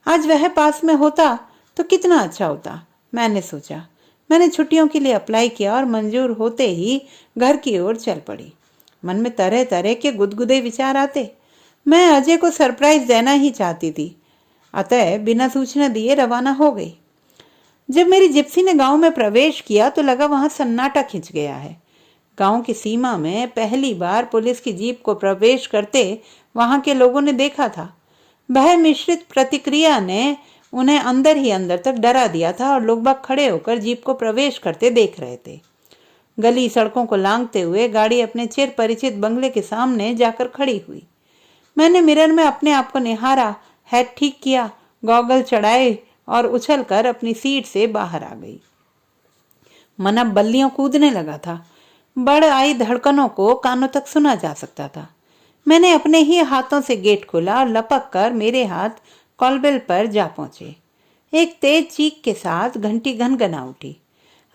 आज वह पास में होता तो कितना अच्छा होता, मैंने सोचा। मैंने छुट्टियों के लिए अप्लाई किया और मंजूर होते ही घर की ओर चल पड़ी। मन में तरह तरह के गुदगुदे विचार आते। मैं अजय को सरप्राइज देना ही चाहती थी, अतः बिना सूचना दिए रवाना हो गई। जब मेरी जिप्सी ने गांव में प्रवेश किया तो लगा वहां सन्नाटा खिंच गया है। गांव की सीमा में पहली बार पुलिस की जीप को प्रवेश करते वहां के लोगों ने देखा था। भय मिश्रित प्रतिक्रिया ने उन्हें अंदर ही अंदर तक डरा दिया था और लोग बाग खड़े होकर जीप को प्रवेश करते देख रहे थे। गली सड़कों को लांघते हुए गाड़ी अपने चिर परिचित बंगले के सामने जाकर खड़ी हुई। मैंने मिरर में अपने आप को निहारा, हेड ठीक किया, गॉगल चढ़ाए और उछलकर अपनी सीट से बाहर आ गई। मन अब बल्लियों कूदने लगा था। बढ़ आई धड़कनों को कानों तक सुना जा सकता था। मैंने अपने ही हाथों से गेट खोला और लपक कर मेरे हाथ कॉलबेल पर जा पहुंचे। एक तेज चीख के साथ घंटी घनघना उठी।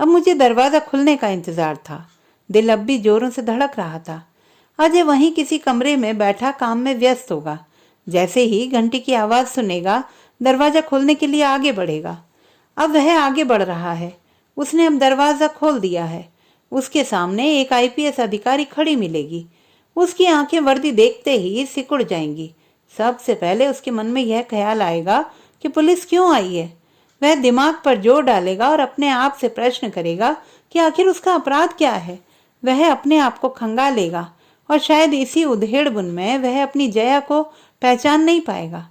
अब मुझे दरवाजा खुलने का इंतजार था। दिल अब भी जोरों से धड़क रहा था। अजय वहीं किसी कमरे में बैठा काम में व्यस्त होगा। जैसे ही घंटी की आवाज सुनेगा, दरवाजा खोलने के लिए आगे बढ़ेगा। अब वह आगे बढ़ रहा है। उसने अब दरवाजा खोल दिया है। उसके सामने एक आईपीएस अधिकारी खड़ी मिलेगी। उसकी आंखें वर्दी देखते ही सिकुड़ जाएंगी। सबसे पहले उसके मन में यह ख्याल आएगा कि पुलिस क्यों आई है। वह दिमाग पर जोर डालेगा और अपने आप से प्रश्न करेगा कि आखिर उसका अपराध क्या है। वह अपने आप को खंगालेगा और शायद इसी उधेड़बुन में वह अपनी जया को पहचान नहीं पाएगा।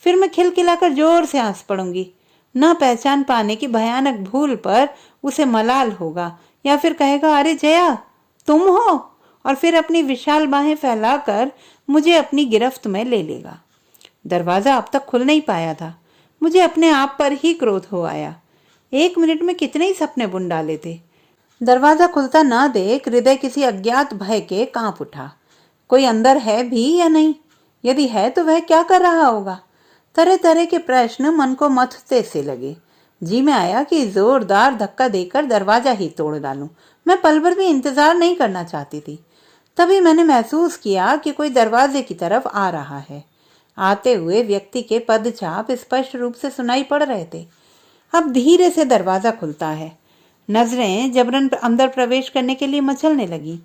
फिर मैं खिलखिलाकर जोर से हंस पड़ूंगी। न पहचान पाने की भयानक भूल पर उसे मलाल होगा, या फिर कहेगा, अरे जया, तुम हो, और फिर अपनी विशाल बाहें फैलाकर मुझे अपनी गिरफ्त में ले लेगा। दरवाजा अब तक खुल नहीं पाया था। मुझे अपने आप पर ही क्रोध हो आया। 1 मिनट में कितने ही सपने बुन डाले थे। दरवाजा खुलता ना देख हृदय किसी अज्ञात भय के कांप उठा। कोई अंदर है भी या नहीं? यदि है तो वह क्या कर रहा होगा? तरह तरह के प्रश्न मन को मथते से लगे। जी में आया कि जोरदार धक्का देकर दरवाजा ही तोड़ डालूं। मैं पल भर भी इंतजार नहीं करना चाहती थी। तभी मैंने महसूस किया कि कोई दरवाजे की तरफ आ रहा है। आते हुए व्यक्ति के पदचाप स्पष्ट रूप से सुनाई पड़ रहे थे। अब धीरे से दरवाजा खुलता है। नजरें जबरन अंदर प्रवेश करने के लिए मचलने लगी।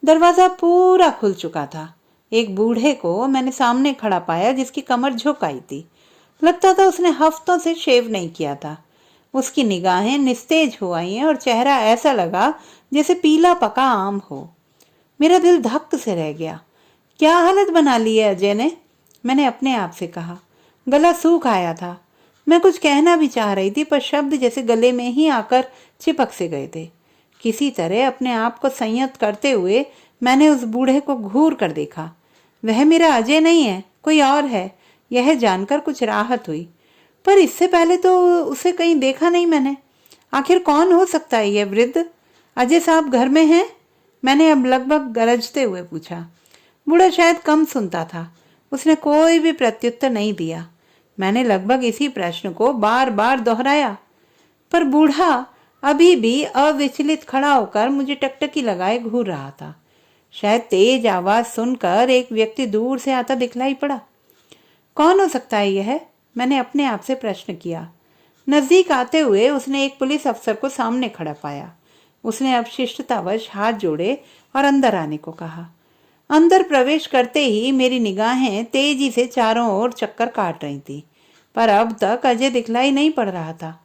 दरवाजा पूरा खुल चुका था। एक बूढ़े को मैंने सामने खड़ा पाया जिसकी कमर झुक आई थी। लगता था उसने हफ्तों से शेव नहीं किया था। उसकी निगाहें निस्तेज हो आई हैं और चेहरा ऐसा लगा जैसे पीला पका आम हो। मेरा दिल धक से रह गया। क्या हालत बना ली है अजय ने? मैंने अपने आप से कहा। गला सूख आया था। मैं कुछ कहना भी चाह रही थी, पर शब्द जैसे गले में ही आकर चिपक से गए थे। किसी तरह अपने आप को संयत करते हुए मैंने उस बूढ़े को घूर कर देखा। वह मेरा अजय नहीं है, कोई और है। यह जानकर कुछ राहत हुई, पर इससे पहले तो उसे कहीं देखा नहीं मैंने। आखिर कौन हो सकता है यह वृद्ध? अजय साहब घर में हैं? मैंने अब लगभग गरजते हुए पूछा। बूढ़ा शायद कम सुनता था। उसने कोई भी प्रत्युत्तर नहीं दिया। मैंने लगभग इसी प्रश्न को बार बार दोहराया, पर बूढ़ा अभी भी अविचलित खड़ा होकर मुझे टकटकी लगाए घूर रहा था। शायद तेज आवाज सुनकर एक व्यक्ति दूर से आता दिखलाई पड़ा। कौन हो सकता है यह? मैंने अपने आप से प्रश्न किया। नजदीक आते हुए उसने एक पुलिस अफसर को सामने खड़ा पाया। उसने अब शिष्टतावश हाथ जोड़े और अंदर आने को कहा। अंदर प्रवेश करते ही मेरी निगाहें तेजी से चारों ओर चक्कर काट रही थी, पर अब तक अजय दिखलाई नहीं पड़ रहा था।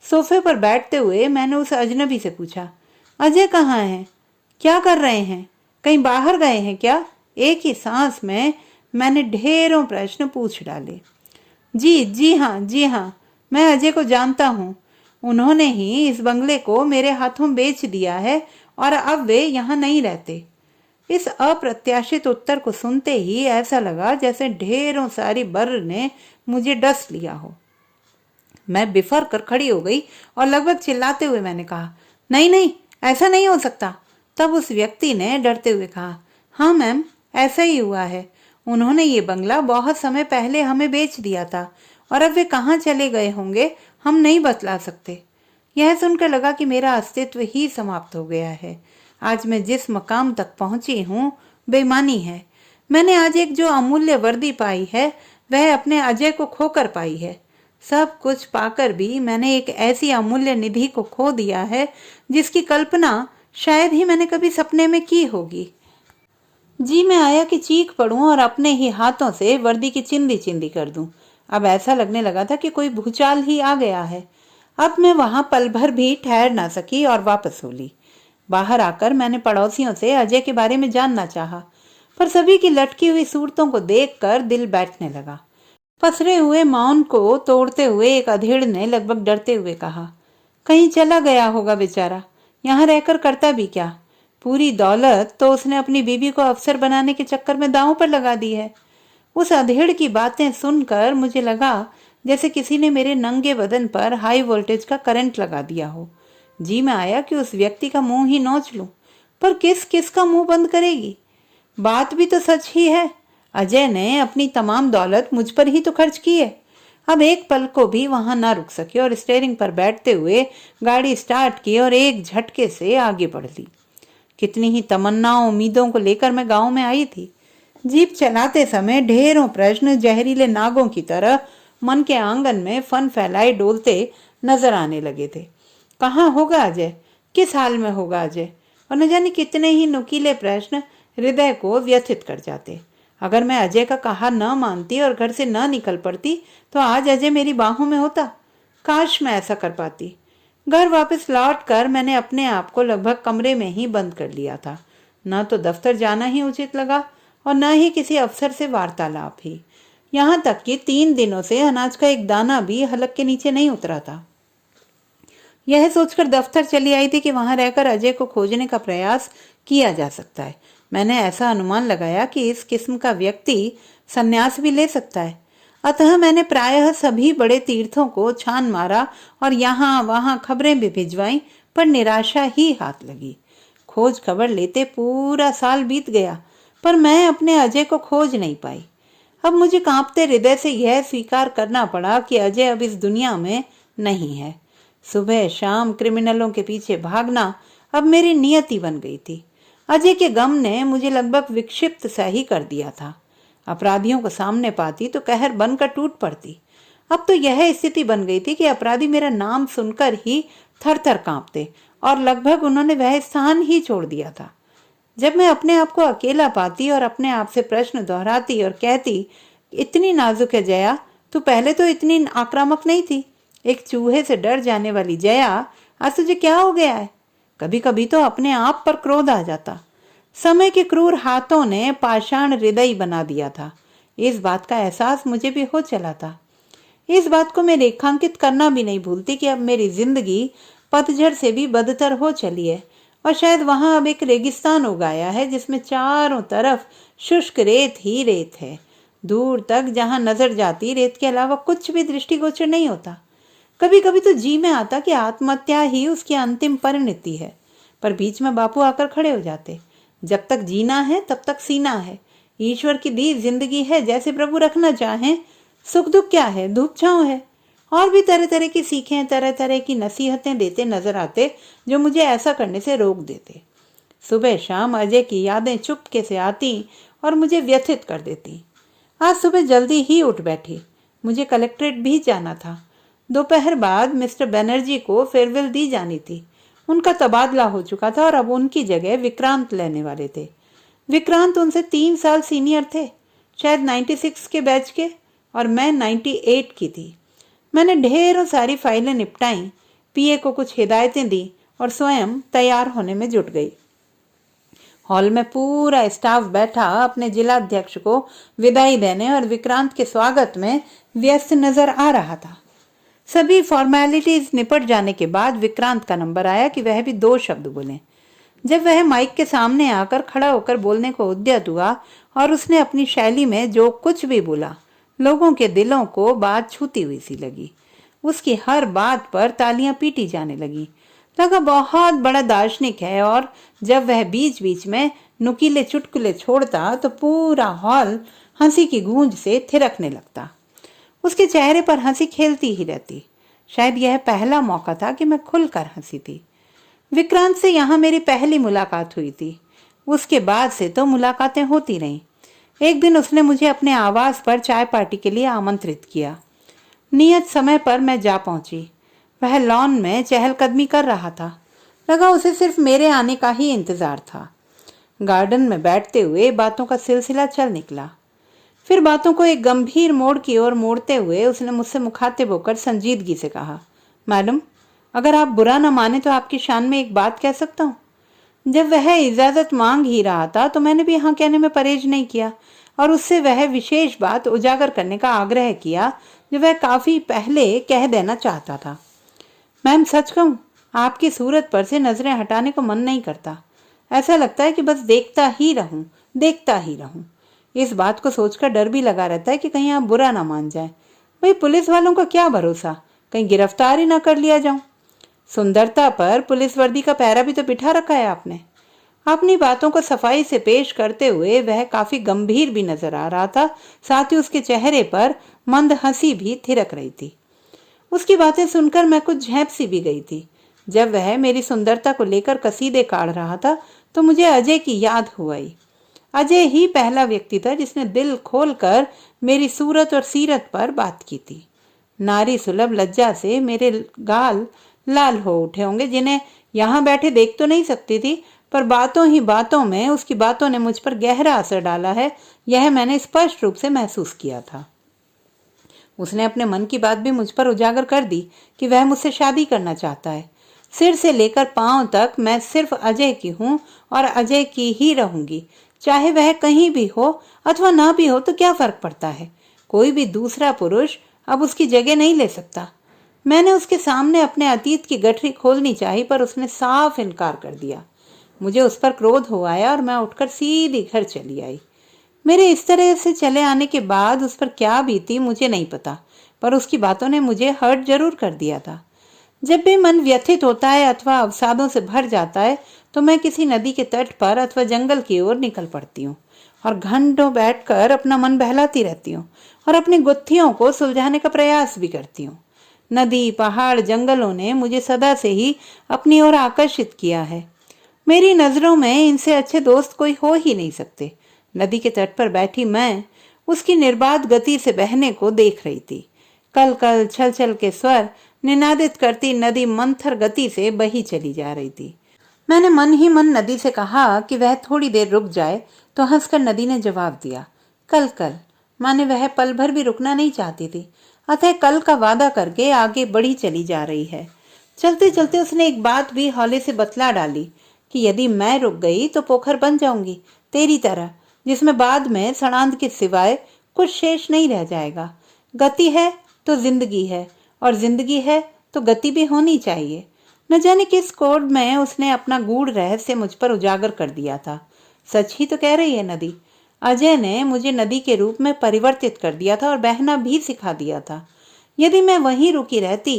सोफे पर बैठते हुए मैंने उस अजनबी से पूछा, अजय कहाँ हैं? क्या कर रहे हैं? कहीं बाहर गए हैं क्या? एक ही सांस में मैंने ढेरों प्रश्न पूछ डाले। जी हाँ, मैं अजय को जानता हूँ। उन्होंने ही इस बंगले को मेरे हाथों बेच दिया है और अब वे यहाँ नहीं रहते। इस अप्रत्याशित उत्तर को सुनते ही ऐसा लगा जैसे ढेरों सारी बर्र ने मुझे डस लिया हो। मैं बिफर कर खड़ी हो गई और लगभग चिल्लाते हुए मैंने कहा, नहीं नहीं, ऐसा नहीं हो सकता। तब उस व्यक्ति ने डरते हुए कहा, हाँ मैम, ऐसा ही हुआ है। उन्होंने ये बंगला बहुत समय पहले हमें बेच दिया था और अब वे कहाँ चले गए होंगे हम नहीं बतला सकते। यह सुनकर लगा कि मेरा अस्तित्व ही समाप्त हो गया है। आज मैं जिस मकाम तक पहुंची हूँ बेईमानी है। मैंने आज एक जो अमूल्य वर्दी पाई है वह अपने अजय को खोकर पाई है। सब कुछ पाकर भी मैंने एक ऐसी अमूल्य निधि को खो दिया है जिसकी कल्पना शायद ही मैंने कभी सपने में की होगी। जी मैं आया कि चीख पड़ूं और अपने ही हाथों से वर्दी की चिंदी चिंदी कर दूं। अब ऐसा लगने लगा था कि कोई भूचाल ही आ गया है। अब मैं वहां पल भर भी ठहर ना सकी और वापस हो ली। बाहर आकर मैंने पड़ोसियों से अजय के बारे में जानना चाहा, पर सभी की लटकी हुई सूरतों को देखकर दिल बैठने लगा। पसरे हुए मौन को तोड़ते हुए एक अधेड़ ने लगभग डरते हुए कहा, कहीं चला गया होगा बेचारा, यहाँ रहकर करता भी क्या? पूरी दौलत तो उसने अपनी बीवी को अफसर बनाने के चक्कर में दांव पर लगा दी है। उस अधेड़ की बातें सुनकर मुझे लगा जैसे किसी ने मेरे नंगे बदन पर हाई वोल्टेज का करंट लगा दिया हो। जी मैं आया कि उस व्यक्ति का मुंह ही नोच लूं, पर किस किस का मुंह बंद करेगी? बात भी तो सच ही है। अजय ने अपनी तमाम दौलत मुझ पर ही तो खर्च की है। अब एक पल को भी वहां ना रुक सके और स्टीयरिंग पर बैठते हुए गाड़ी स्टार्ट की और एक झटके से आगे बढ़ ली। कितनी ही तमन्नाओं उम्मीदों को लेकर मैं गांव में आई थी। जीप चलाते समय ढेरों प्रश्न जहरीले नागों की तरह मन के आंगन में फन फैलाए डोलते नजर आने लगे थे। कहाँ होगा अजय? किस हाल में होगा अजय? और न जाने कितने ही नुकीले प्रश्न हृदय को व्यथित कर जाते। अगर मैं अजय का कहा न मानती और घर से न निकल पड़ती तो आज अजय मेरी बाहों में होता। काश मैं ऐसा कर पाती। घर वापस लौटकर मैंने अपने आप को लगभग कमरे में ही बंद कर लिया था। न तो दफ्तर जाना ही उचित लगा और न ही किसी अफसर से वार्तालाप ही। यहाँ तक कि 3 दिनों से अनाज का एक दाना भी हलक के नीचे नहीं उतरा था। यह सोचकर दफ्तर चली आई थी कि वहां रहकर अजय को खोजने का प्रयास किया जा सकता है। मैंने ऐसा अनुमान लगाया कि इस किस्म का व्यक्ति संन्यास भी ले सकता है। अतः मैंने प्रायः सभी बड़े तीर्थों को छान मारा और यहाँ वहां खबरें भी भिजवाई, पर निराशा ही हाथ लगी। खोज खबर लेते पूरा साल बीत गया, पर मैं अपने अजय को खोज नहीं पाई। अब मुझे कांपते हृदय से यह स्वीकार करना पड़ा कि अजय अब इस दुनिया में नहीं है। सुबह शाम क्रिमिनलों के पीछे भागना अब मेरी नियति बन गई थी। अजय के गम ने मुझे लगभग विक्षिप्त सा ही कर दिया था। अपराधियों को सामने पाती तो कहर बनकर टूट पड़ती। अब तो यह स्थिति बन गई थी कि अपराधी मेरा नाम सुनकर ही थर थर कांपते और लगभग उन्होंने वह स्थान ही छोड़ दिया था। जब मैं अपने आप को अकेला पाती और अपने आप से प्रश्न दोहराती और कहती, इतनी नाजुक है जया, तू पहले तो इतनी आक्रामक नहीं थी। एक चूहे से डर जाने वाली जया, आज तुझे क्या हो गया है? कभी कभी तो अपने आप पर क्रोध आ जाता। समय के क्रूर हाथों ने पाषाण हृदय बना दिया था। इस बात का एहसास मुझे भी हो चला था। इस बात को मैं रेखांकित करना भी नहीं भूलती कि अब मेरी जिंदगी पतझड़ से भी बदतर हो चली है और शायद वहां अब एक रेगिस्तान उगाया है जिसमें चारों तरफ शुष्क रेत ही रेत है। दूर तक जहां नजर जाती रेत के अलावा कुछ भी दृष्टिगोचर नहीं होता। कभी कभी तो जी में आता कि आत्महत्या ही उसकी अंतिम परिणति है, पर बीच में बापू आकर खड़े हो जाते। जब तक जीना है तब तक सीना है। ईश्वर की दी जिंदगी है, जैसे प्रभु रखना चाहें। सुख दुख क्या है? धूप छांव है। और भी तरह तरह की सीखें, तरह तरह की नसीहतें देते नजर आते जो मुझे ऐसा करने से रोक देते। सुबह शाम अजय की यादें चुपके से आती और मुझे व्यथित कर देती। आज सुबह जल्दी ही उठ बैठी। मुझे कलेक्ट्रेट भी जाना था। दोपहर बाद मिस्टर बनर्जी को फेयरवेल दी जानी थी। उनका तबादला हो चुका था और अब उनकी जगह विक्रांत लेने वाले थे। विक्रांत उनसे 3 साल सीनियर थे, शायद 96 के बैच के, और मैं 98 की थी। मैंने ढेरों सारी फाइलें निपटाई, पीए को कुछ हिदायतें दी और स्वयं तैयार होने में जुट गई। हॉल में पूरा स्टाफ बैठा अपने जिला अध्यक्ष को विदाई देने और विक्रांत के स्वागत में व्यस्त नजर आ रहा था। सभी फॉर्मेलिटीज निपट जाने के बाद विक्रांत का नंबर आया कि वह भी 2 शब्द बोले। जब वह माइक के सामने आकर खड़ा होकर बोलने को उद्यत हुआ और उसने अपनी शैली में जो कुछ भी बोला, लोगों के दिलों को बात छूती हुई सी लगी। उसकी हर बात पर तालियां पीटी जाने लगी। लगा बहुत बड़ा दार्शनिक है, और जब वह बीच बीच में नुकीले चुटकुले छोड़ता तो पूरा हॉल हंसी की गूंज से थिरकने लगता। उसके चेहरे पर हंसी खेलती ही रहती। शायद यह पहला मौका था कि मैं खुलकर हंसी थी। विक्रांत से यहाँ मेरी पहली मुलाकात हुई थी। उसके बाद से तो मुलाकातें होती रहीं। एक दिन उसने मुझे अपने आवास पर चाय पार्टी के लिए आमंत्रित किया। नियत समय पर मैं जा पहुंची। वह लॉन में चहलकदमी कर रहा था। लगा उसे सिर्फ मेरे आने का ही इंतजार था। गार्डन में बैठते हुए बातों का सिलसिला चल निकला। फिर बातों को एक गंभीर मोड़ की ओर मोड़ते हुए उसने मुझसे मुखातिब होकर संजीदगी से कहा, मैडम, अगर आप बुरा न माने तो आपकी शान में एक बात कह सकता हूँ। जब वह इजाजत मांग ही रहा था तो मैंने भी हाँ कहने में परहेज नहीं किया और उससे वह विशेष बात उजागर करने का आग्रह किया जो वह काफी पहले कह देना चाहता था। मैम, सच कहूँ, आपकी सूरत पर से नजरें हटाने को मन नहीं करता। ऐसा लगता है कि बस देखता ही रहूं, देखता ही रहूं। इस बात को सोचकर डर भी लगा रहता है कि कहीं आप बुरा ना मान जाए। भाई, पुलिस वालों का क्या भरोसा, कहीं गिरफ्तार ही ना कर लिया जाऊं। सुंदरता पर पुलिस वर्दी का पहरा भी तो बिठा रखा है आपने। अपनी बातों को सफाई से पेश करते हुए वह काफी गंभीर भी नजर आ रहा था। साथ ही उसके चेहरे पर मंद हंसी भी थिरक रही थी। उसकी बातें सुनकर मैं कुछ झेंप सी भी गई थी। जब वह मेरी सुंदरता को लेकर कसीदे काढ़ रहा था तो मुझे अजय की याद हो आई। अजय ही पहला व्यक्ति था जिसने दिल खोलकर मेरी सूरत और सीरत पर बात की थी। नारी सुलभ लज्जा से मेरे गाल लाल हो उठे होंगे, जिन्हें यहाँ बैठे देख तो नहीं सकती थी, पर बातों ही बातों में उसकी बातों ने मुझ पर गहरा असर डाला है, यह मैंने स्पष्ट रूप से महसूस किया था। उसने अपने मन की बात भी मुझ पर उजागर कर दी कि वह मुझसे शादी करना चाहता है। सिर से लेकर पांव तक मैं सिर्फ अजय की हूँ और अजय की ही रहूंगी। चाहे वह कहीं भी हो अथवा ना भी हो तो क्या फर्क पड़ता है। कोई भी दूसरा पुरुष अब उसकी जगह नहीं ले सकता। मैंने उसके सामने अपने अतीत की गठरी खोलनी चाही, पर उसने साफ इनकार कर दिया। मुझे उस पर क्रोध हो आया और मैं उठकर सीधी घर चली आई। मेरे इस तरह से चले आने के बाद उस पर क्या बीती मुझे नहीं पता, पर उसकी बातों ने मुझे हर्ट जरूर कर दिया था। जब भी मन व्यथित होता है अथवा अवसादों से भर जाता है तो मैं किसी नदी के तट पर अथवा जंगल की ओर निकल पड़ती हूँ और घंटों बैठकर अपना मन बहलाती रहती हूँ और अपनी गुत्थियों को सुलझाने का प्रयास भी करती हूँ। नदी, पहाड़, जंगलों ने मुझे सदा से ही अपनी ओर आकर्षित किया है। मेरी नजरों में इनसे अच्छे दोस्त कोई हो ही नहीं सकते। नदी के तट पर बैठी मैं उसकी निर्बाध गति से बहने को देख रही थी। कल कल छल छल के स्वर निनादित करती नदी मंथर गति से बही चली जा रही थी। मैंने मन ही मन नदी से कहा कि वह थोड़ी देर रुक जाए, तो हंसकर नदी ने जवाब दिया, कल कल। माने वह पल भर भी रुकना नहीं चाहती थी, अतः कल का वादा करके आगे बढ़ी चली जा रही है। चलते चलते उसने एक बात भी हौले से बतला डाली कि यदि मैं रुक गई तो पोखर बन जाऊंगी तेरी तरह, जिसमें बाद में सड़ांध के सिवाय कुछ शेष नहीं रह जाएगा। गति है तो जिंदगी है और जिंदगी है तो गति भी होनी चाहिए। न जाने किस कोड में उसने अपना गूढ़ रहस्य मुझ पर उजागर कर दिया था। सच ही तो कह रही है नदी। अजय ने मुझे नदी के रूप में परिवर्तित कर दिया था और बहना भी सिखा दिया था। यदि मैं वहीं रुकी रहती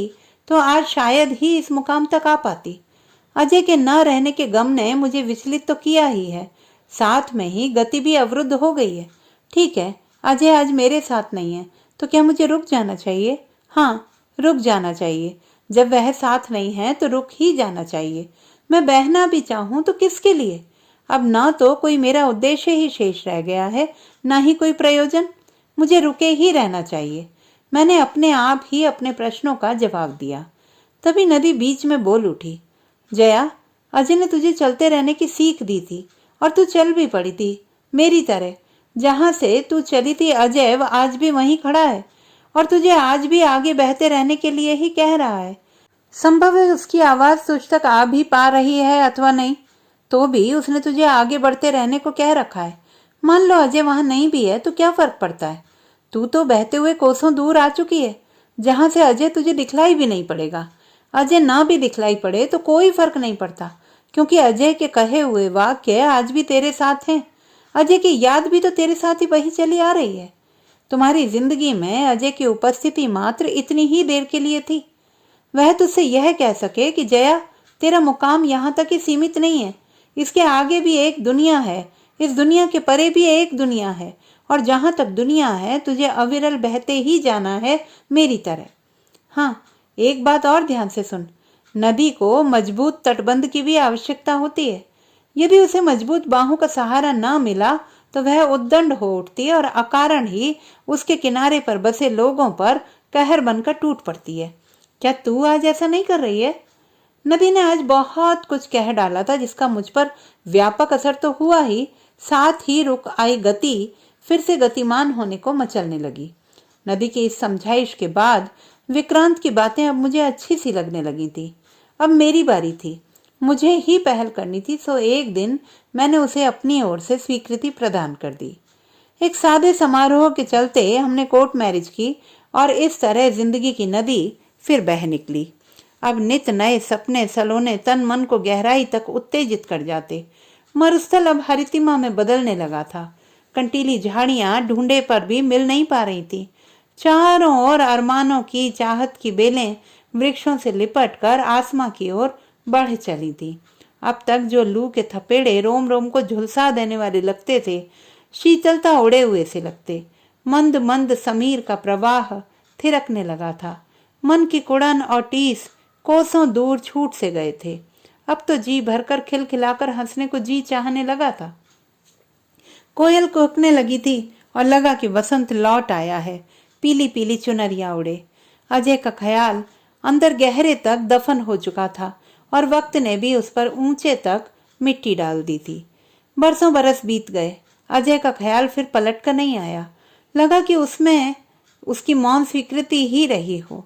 तो आज शायद ही इस मुकाम तक आ पाती। अजय के न रहने के गम ने मुझे विचलित तो किया ही है, साथ में ही गति भी अवरुद्ध हो गई है। ठीक है, अजय आज मेरे साथ नहीं है तो क्या मुझे रुक जाना चाहिए? हाँ, रुक जाना चाहिए। जब वह साथ नहीं है तो रुक ही जाना चाहिए। मैं बहना भी चाहूं तो किसके लिए? अब ना तो कोई मेरा उद्देश्य ही शेष रह गया है, ना ही कोई प्रयोजन। मुझे रुके ही रहना चाहिए। मैंने अपने आप ही अपने प्रश्नों का जवाब दिया। तभी नदी बीच में बोल उठी, जया, अजय ने तुझे चलते रहने की सीख दी थी और तू चल भी पड़ी थी मेरी तरह। जहां से तू चली थी अजय आज भी वहीं खड़ा है और तुझे आज भी आगे बहते रहने के लिए ही कह रहा है। संभव है उसकी आवाज तुझ तक आ भी पा रही है अथवा नहीं, तो भी उसने तुझे आगे बढ़ते रहने को कह रखा है। मान लो अजय वहां नहीं भी है तो क्या फर्क पड़ता है? तू तो बहते हुए कोसों दूर आ चुकी है, जहां से अजय तुझे दिखलाई भी नहीं पड़ेगा। अजय ना भी दिखलाई पड़े तो कोई फर्क नहीं पड़ता, क्योंकि अजय के कहे हुए वाक्य आज भी तेरे साथ हैं। अजय की याद भी तो तेरे साथ ही बही चली आ रही है। तुम्हारी जिंदगी में अजय की उपस्थिति मात्र इतनी ही देर के लिए थी। वह तुझसे यह कह सके कि जया, तेरा मुकाम यहाँ तक ही सीमित नहीं है, इसके आगे भी एक दुनिया है, इस दुनिया के परे भी एक दुनिया है, और जहां तक दुनिया है तुझे अविरल बहते ही जाना है मेरी तरह। हाँ, एक बात और ध्यान से सुन, नदी को मजबूत तटबंध की भी आवश्यकता होती है। यदि उसे मजबूत बाहों का सहारा ना मिला तो वह उद्दंड हो उठती है और अकारण ही उसके किनारे पर बसे लोगों पर कहर बनकर टूट पड़ती है। क्या तू आज ऐसा नहीं कर रही है? नदी ने आज बहुत कुछ कह डाला था जिसका मुझ पर व्यापक असर तो हुआ ही, साथ ही रुक आई गति फिर से गतिमान होने को मचलने लगी। नदी की इस समझाइश के बाद विक्रांत की बातें अब मुझे अच्छी सी लगने लगी थी। अब मेरी बारी थी, मुझे ही पहल करनी थी, सो एक दिन मैंने उसे अपनी ओर से स्वीकृति प्रदान कर दी। एक सादे समारोह के चलते हमने कोर्ट मैरिज की और इस तरह जिंदगी की नदी फिर बह निकली। अब नित नए सपने सलोने तन मन को गहराई तक उत्तेजित कर जाते। मरुस्थल अब हरितिमा में बदलने लगा था। कंटीली झाड़ियां ढूंढे पर भी मिल नहीं पा रही थी। चारों ओर अरमानों की चाहत की बेलें वृक्षों से लिपट कर आसमां की ओर बढ़ चली थी। अब तक जो लू के थपेड़े रोम रोम को झुलसा देने वाले लगते थे, शीतलता उड़े हुए से लगते। मंद मंद समीर का प्रवाह थिरकने लगा था। मन की कुड़न और टीस कोसों दूर छूट से गए थे। अब तो जी भरकर खिलखिलाकर हंसने को जी चाहने लगा था। कोयल कुहकने लगी थी और लगा कि वसंत लौट आया है। पीली पीली चुनरियां उड़े। अजय का ख्याल अंदर गहरे तक दफन हो चुका था और वक्त ने भी उस पर ऊंचे तक मिट्टी डाल दी थी। बरसों बरस बीत गए, अजय का ख्याल फिर पलट कर नहीं आया। लगा कि उसमें उसकी मौन स्वीकृति ही रही हो।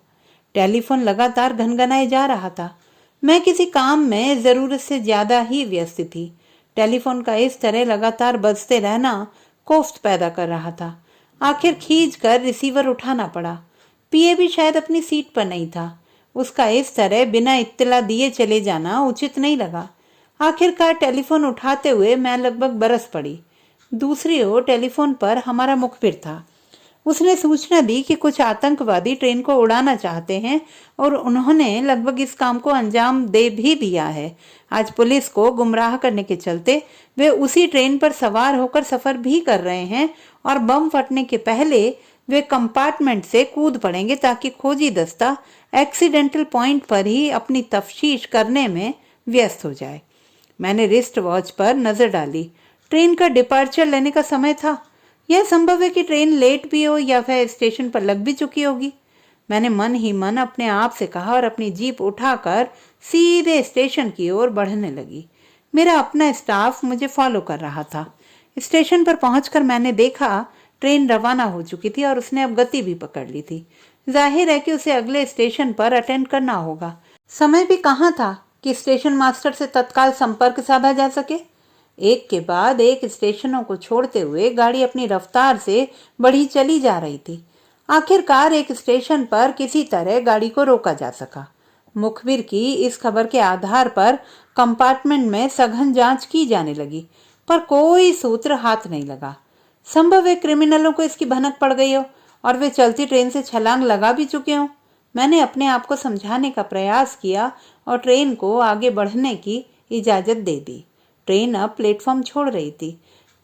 टेलीफोन लगातार घनघनाए जा रहा था। मैं किसी काम में जरूरत से ज्यादा ही व्यस्त थी। टेलीफोन का इस तरह लगातार बजते रहना कोफ्त पैदा कर रहा था। आखिर खींच कर रिसीवर उठाना पड़ा। पीए भी शायद अपनी सीट पर नहीं था। उसका इस तरह बिना इत्तला दिए चले जाना उचित नहीं लगा। आखिरकार टेलीफोन उठाते हुए मैं लगभग बरस पड़ी। दूसरी ओर टेलीफोन पर हमारा मुखबिर था। उसने सूचना दी कि कुछ आतंकवादी ट्रेन को उड़ाना चाहते हैं और उन्होंने लगभग इस काम को अंजाम दे भी दिया है। आज पुलिस को गुमराह करने के चलते वे उसी ट्रेन पर सवार होकर सफर भी कर रहे हैं और बम फटने के पहले वे कंपार्टमेंट से कूद पड़ेंगे ताकि खोजी दस्ता एक्सीडेंटल पॉइंट पर ही अपनी तफ्तीश करने में व्यस्त हो जाए। मैंने रिस्ट वॉच पर नजर डाली। ट्रेन का डिपार्चर लेने का समय था। यह संभव है कि ट्रेन लेट भी हो या फिर स्टेशन पर लग भी चुकी होगी। मैंने मन ही मन अपने आप से कहा और अपनी जीप उठाकर सीधे स्टेशन की ओर बढ़ने लगी। मेरा अपना स्टाफ मुझे फॉलो कर रहा था। स्टेशन पर पहुंचकर मैंने देखा ट्रेन रवाना हो चुकी थी और उसने अब गति भी पकड़ ली थी। जाहिर है कि उसे अगले स्टेशन पर अटेंड करना होगा। समय भी कहाँ था कि स्टेशन मास्टर से तत्काल संपर्क साधा जा सके। एक के बाद एक स्टेशनों को छोड़ते हुए गाड़ी अपनी रफ्तार से बढ़ी चली जा रही थी। आखिरकार एक स्टेशन पर किसी तरह गाड़ी को रोका जा सका। मुखबिर की इस खबर के आधार पर कंपार्टमेंट में सघन जांच की जाने लगी, पर कोई सूत्र हाथ नहीं लगा। संभव है क्रिमिनलों को इसकी भनक पड़ गई हो और वे चलती ट्रेन से छलांग लगा भी चुके हों। मैंने अपने आप को समझाने का प्रयास किया और ट्रेन को आगे बढ़ने की इजाजत दे दी। ट्रेन अब प्लेटफॉर्म छोड़ रही थी।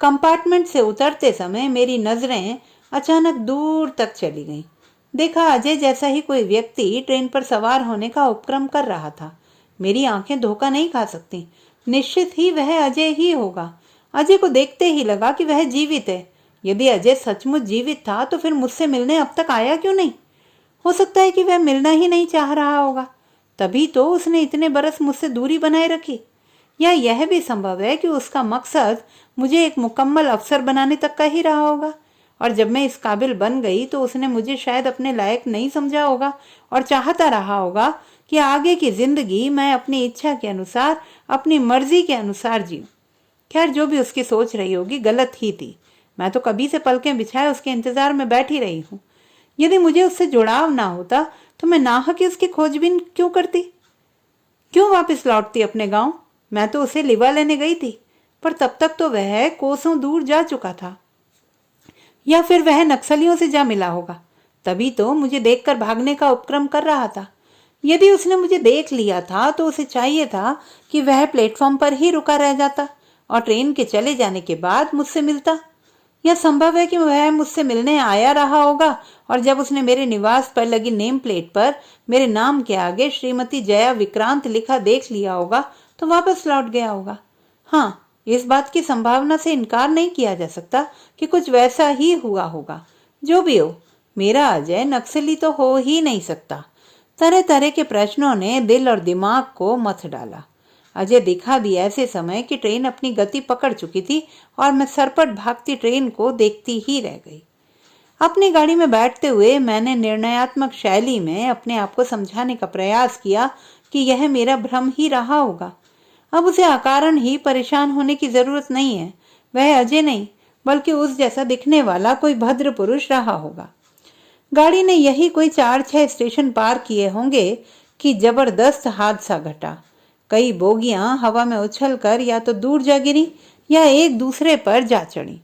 कंपार्टमेंट से उतरते समय मेरी नजरें अचानक दूर तक चली गईं। देखा अजय जैसा ही कोई व्यक्ति ट्रेन पर सवार होने का उपक्रम कर रहा था। मेरी आंखें धोखा नहीं खा सकती। निश्चित ही वह अजय ही होगा। अजय को देखते ही लगा कि वह जीवित है। यदि अजय सचमुच जीवित था तो फिर मुझसे मिलने अब तक आया क्यों नहीं? हो सकता है कि वह मिलना ही नहीं चाह रहा होगा, तभी तो उसने इतने बरस मुझसे दूरी बनाए रखी। या यह भी संभव है कि उसका मकसद मुझे एक मुकम्मल अफसर बनाने तक का ही रहा होगा, और जब मैं इस काबिल बन गई तो उसने मुझे शायद अपने लायक नहीं समझा होगा और चाहता रहा होगा कि आगे की जिंदगी मैं अपनी इच्छा के अनुसार, अपनी मर्जी के अनुसार जीऊं। खैर, जो भी उसकी सोच रही होगी गलत ही थी। मैं तो कभी से पलकें बिछाए उसके इंतजार में बैठी रही हूँ। यदि मुझे उससे जुड़ाव ना होता तो मैं नाहक ही उसकी खोजबीन क्यों करती, क्यों वापस लौटती अपने गांव। मैं तो उसे लिवा लेने गई थी, पर तब तक तो वह कोसों दूर जा चुका था। या फिर वह नक्सलियों से जा मिला होगा, तभी तो मुझे देखकर भागने का उपक्रम कर रहा था। यदि उसने मुझे देख लिया था तो उसे चाहिए था कि वह प्लेटफॉर्म पर ही रुका रह जाता और ट्रेन के चले जाने के बाद मुझसे मिलता। यह संभव है कि वह मुझसे मिलने आया रहा होगा और जब उसने मेरे निवास पर लगी नेम प्लेट पर मेरे नाम के आगे श्रीमती जया विक्रांत लिखा देख लिया होगा तो वापस लौट गया होगा। हाँ, इस बात की संभावना से इनकार नहीं किया जा सकता कि कुछ वैसा ही हुआ होगा। जो भी हो, मेरा अजय नक्सली तो हो ही नहीं सकता। तरह तरह के प्रश्नों ने दिल और दिमाग को मथ डाला। अजय दिखा भी ऐसे समय कि ट्रेन अपनी गति पकड़ चुकी थी और मैं सरपट भागती ट्रेन को देखती ही रह गई। अपनी गाड़ी में बैठते हुए मैंने निर्णयात्मक शैली में अपने आप को समझाने का प्रयास किया कि यह मेरा भ्रम ही रहा होगा। अब उसे अकारण ही परेशान होने की जरूरत नहीं है। वह अजय नहीं, बल्कि उस जैसा दिखने वाला कोई भद्र पुरुष रहा होगा। गाड़ी ने यही कोई 4-6 स्टेशन पार किए होंगे कि जबरदस्त हादसा घटा। कई बोगियां हवा में उछलकर या तो दूर जा गिरी या एक दूसरे पर जा चढ़ी।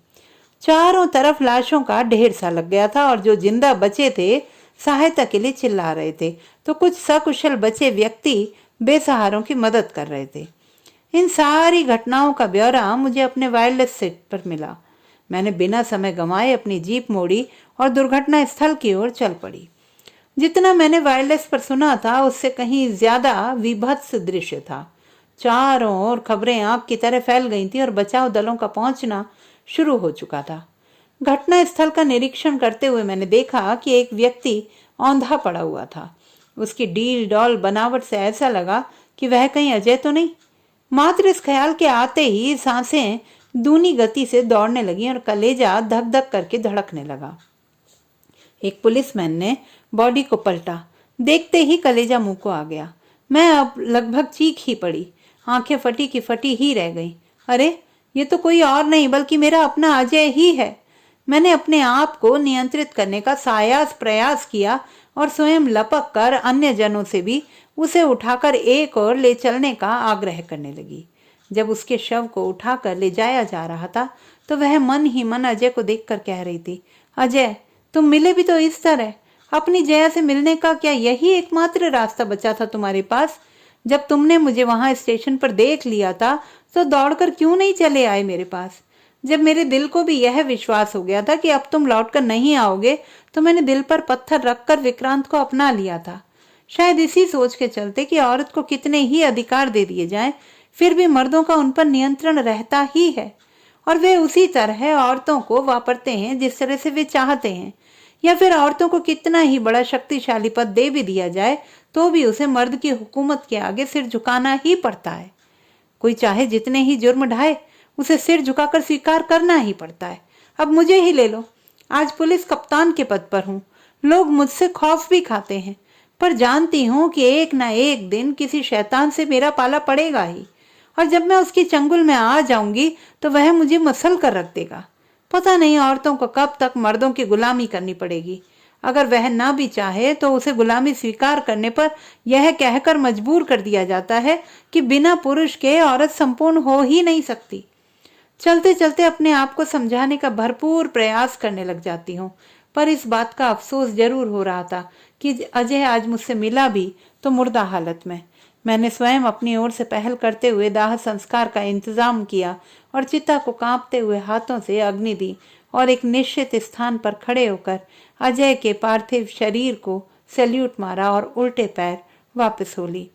चारों तरफ लाशों का ढेर सा लग गया था और जो जिंदा बचे थे सहायता के लिए चिल्ला रहे थे, तो कुछ सकुशल बचे व्यक्ति बेसहारों की मदद कर रहे थे। इन सारी घटनाओं का ब्यौरा मुझे अपने वायरलेस सेट पर मिला। मैंने बिना समय गंवाए अपनी जीप मोड़ी और दुर्घटना स्थल की ओर चल पड़ी। जितना मैंने वायरलेस पर सुना था उससे कहीं ज्यादा विभत्स दृश्य था। चारों ओर खबरें आग की तरह फैल गई थी और बचाव दलों का पहुंचना शुरू हो चुका था। घटना स्थल का निरीक्षण करते हुए मैंने देखा कि एक व्यक्ति औंधा पड़ा हुआ था। उसकी डील डॉल बनावट से ऐसा लगा कि वह कहीं अजय तो नहीं। मात्र इस ख्याल के आते ही सांसें दूनी गति से दौड़ने लगी और कलेजा धक धक करके धड़कने लगा। एक पुलिसमैन ने बॉडी को पलटा। देखते ही कलेजा मुंह को आ गया। मैं अब लगभग चीख ही पड़ी। आंखें फटी की फटी ही रह गई। अरे, ये तो कोई और नहीं बल्कि मेरा अपना अजय ही है। मैंने अपने आप को नियंत्रित करने का सायास प्रयास किया और स्वयं लपक कर अन्य जनों से भी उसे उठाकर एक और ले चलने का आग्रह करने लगी। जब उसके शव को उठाकर ले जाया जा रहा था तो वह मन ही मन अजय को देखकर कह रही थी, अजय, तुम मिले भी तो इस तरह। अपनी जया से मिलने का क्या यही एकमात्र रास्ता बचा था तुम्हारे पास? जब तुमने मुझे वहां स्टेशन पर देख लिया था तो दौड़कर क्यों नहीं चले आए मेरे पास? जब मेरे दिल को भी यह विश्वास हो गया था कि अब तुम लौटकर नहीं आओगे तो मैंने दिल पर पत्थर रखकर विक्रांत को अपना लिया था। शायद इसी सोच के चलते कि औरत को कितने ही अधिकार दे दिए जाएं, फिर भी मर्दों का उन पर नियंत्रण रहता ही है और वे उसी तरह औरतों को वापरते हैं जिस तरह से वे चाहते हैं। या फिर औरतों को कितना ही बड़ा शक्तिशाली पद दे भी दिया जाए तो भी उसे मर्द की हुकूमत के आगे सिर झुकाना ही पड़ता है। कोई चाहे जितने ही जुर्म ढाए, उसे सिर झुकाकर स्वीकार करना ही पड़ता है। अब मुझे ही ले लो। आज पुलिस कप्तान के पद पर हूँ। लोग मुझसे खौफ भी खाते हैं, पर जानती हूँ कि एक ना एक दिन किसी शैतान से मेरा पाला पड़ेगा ही, और जब मैं उसकी चंगुल में आ जाऊंगी तो वह मुझे मसल कर रख देगा। पता नहीं औरतों को कब तक मर्दों की गुलामी करनी पड़ेगी। अगर वह ना भी चाहे तो उसे गुलामी स्वीकार करने पर यह कहकर मजबूर कर दिया जाता है कि बिना पुरुष के औरत संपूर्ण हो ही नहीं सकती। चलते चलते अपने आप को समझाने का भरपूर प्रयास करने लग जाती हूँ, पर इस बात का अफसोस जरूर हो रहा था कि अजय आज मुझसे मिला भी तो मुर्दा हालत में। मैंने स्वयं अपनी ओर से पहल करते हुए दाह संस्कार का इंतजाम किया और चिता को कांपते हुए हाथों से अग्नि दी और एक निश्चित स्थान पर खड़े होकर अजय के पार्थिव शरीर को सैल्यूट मारा और उल्टे पैर वापस हो ली।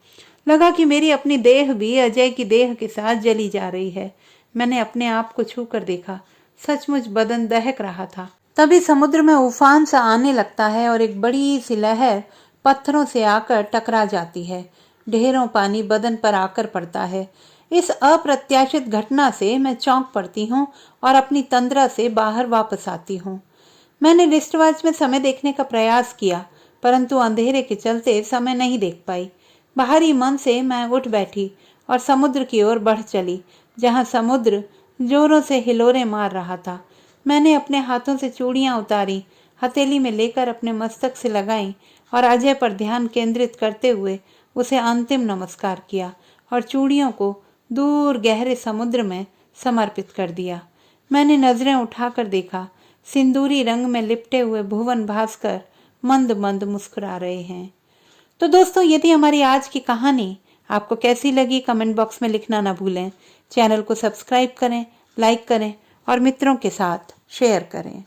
लगा कि मेरी अपनी देह भी अजय की देह के साथ जली जा रही है। मैंने अपने आप को छू कर देखा। सचमुच बदन दहक रहा था। तभी समुद्र में उफान सा आने लगता है और एक बड़ी सी लहर पत्थरों से आकर टकरा जाती है। ढेरों पानी बदन पर आकर पड़ता है। इस अप्रत्याशित घटना से मैं चौंक पड़ती हूँ और अपनी तंद्रा से बाहर वापस आती हूँ। मैंने रिस्ट वॉच में समय देखने का प्रयास किया, परंतु अंधेरे के चलते समय नहीं देख पाई। बाहरी मन से मैं उठ बैठी और समुद्र की ओर बढ़ चली, जहाँ समुद्र जोरों से हिलोरे मार रहा था। मैंने अपने हाथों से चूड़ियां उतारी, हथेली में लेकर अपने मस्तक से लगाई और अजय पर ध्यान केंद्रित करते हुए उसे अंतिम नमस्कार किया और चूड़ियों को दूर गहरे समुद्र में समर्पित कर दिया। मैंने नजरें उठाकर देखा, सिंदूरी रंग में लिपटे हुए भुवन भास्कर मंद मंद मुस्कुरा रहे हैं। तो दोस्तों, यदि हमारी आज की कहानी आपको कैसी लगी कमेंट बॉक्स में लिखना ना भूलें। चैनल को सब्सक्राइब करें, लाइक करें और मित्रों के साथ शेयर करें।